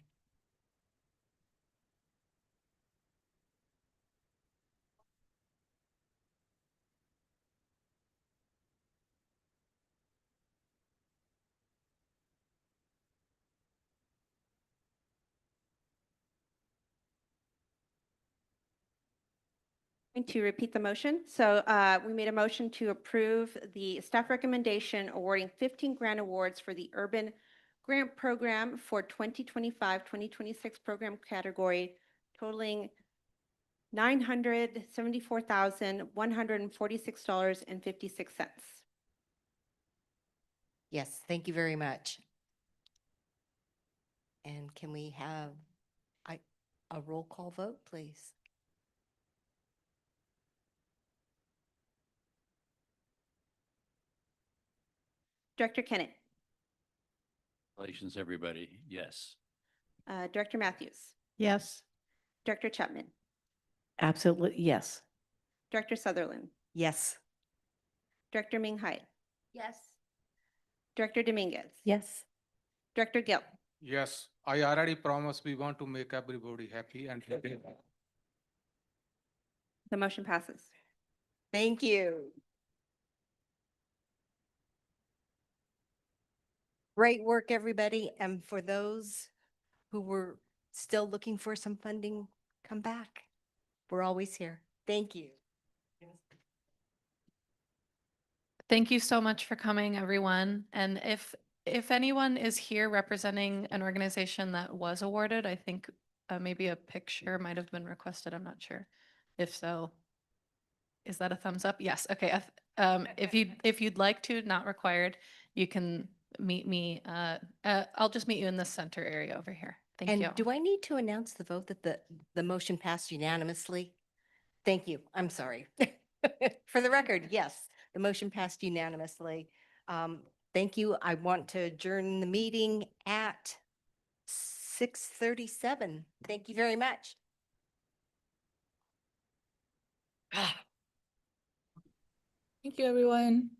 To repeat the motion. So we made a motion to approve the staff recommendation awarding 15 grant awards for the Urban Grant Program for 2025-2026 program category totaling $974,146.56.
Yes, thank you very much. And can we have a roll call vote, please?
Director Kennett.
Congratulations, everybody. Yes.
Director Matthews.
Yes.
Director Chapman.
Absolutely, yes.
Director Sutherland.
Yes.
Director Ming Hai.
Yes.
Director Dominguez.
Yes.
Director Gill.
Yes, I already promised we want to make everybody happy and happy.
The motion passes.
Thank you. Great work, everybody. And for those who were still looking for some funding, come back. We're always here. Thank you.
Thank you so much for coming, everyone. And if anyone is here representing an organization that was awarded, I think maybe a picture might have been requested. I'm not sure. If so, is that a thumbs up? Yes. Okay. If you'd like to, not required, you can meet me. I'll just meet you in the center area over here. Thank you.
And do I need to announce the vote that the motion passed unanimously? Thank you. I'm sorry. For the record, yes, the motion passed unanimously. Thank you. I want to adjourn the meeting at 6:37. Thank you very much.
Thank you, everyone.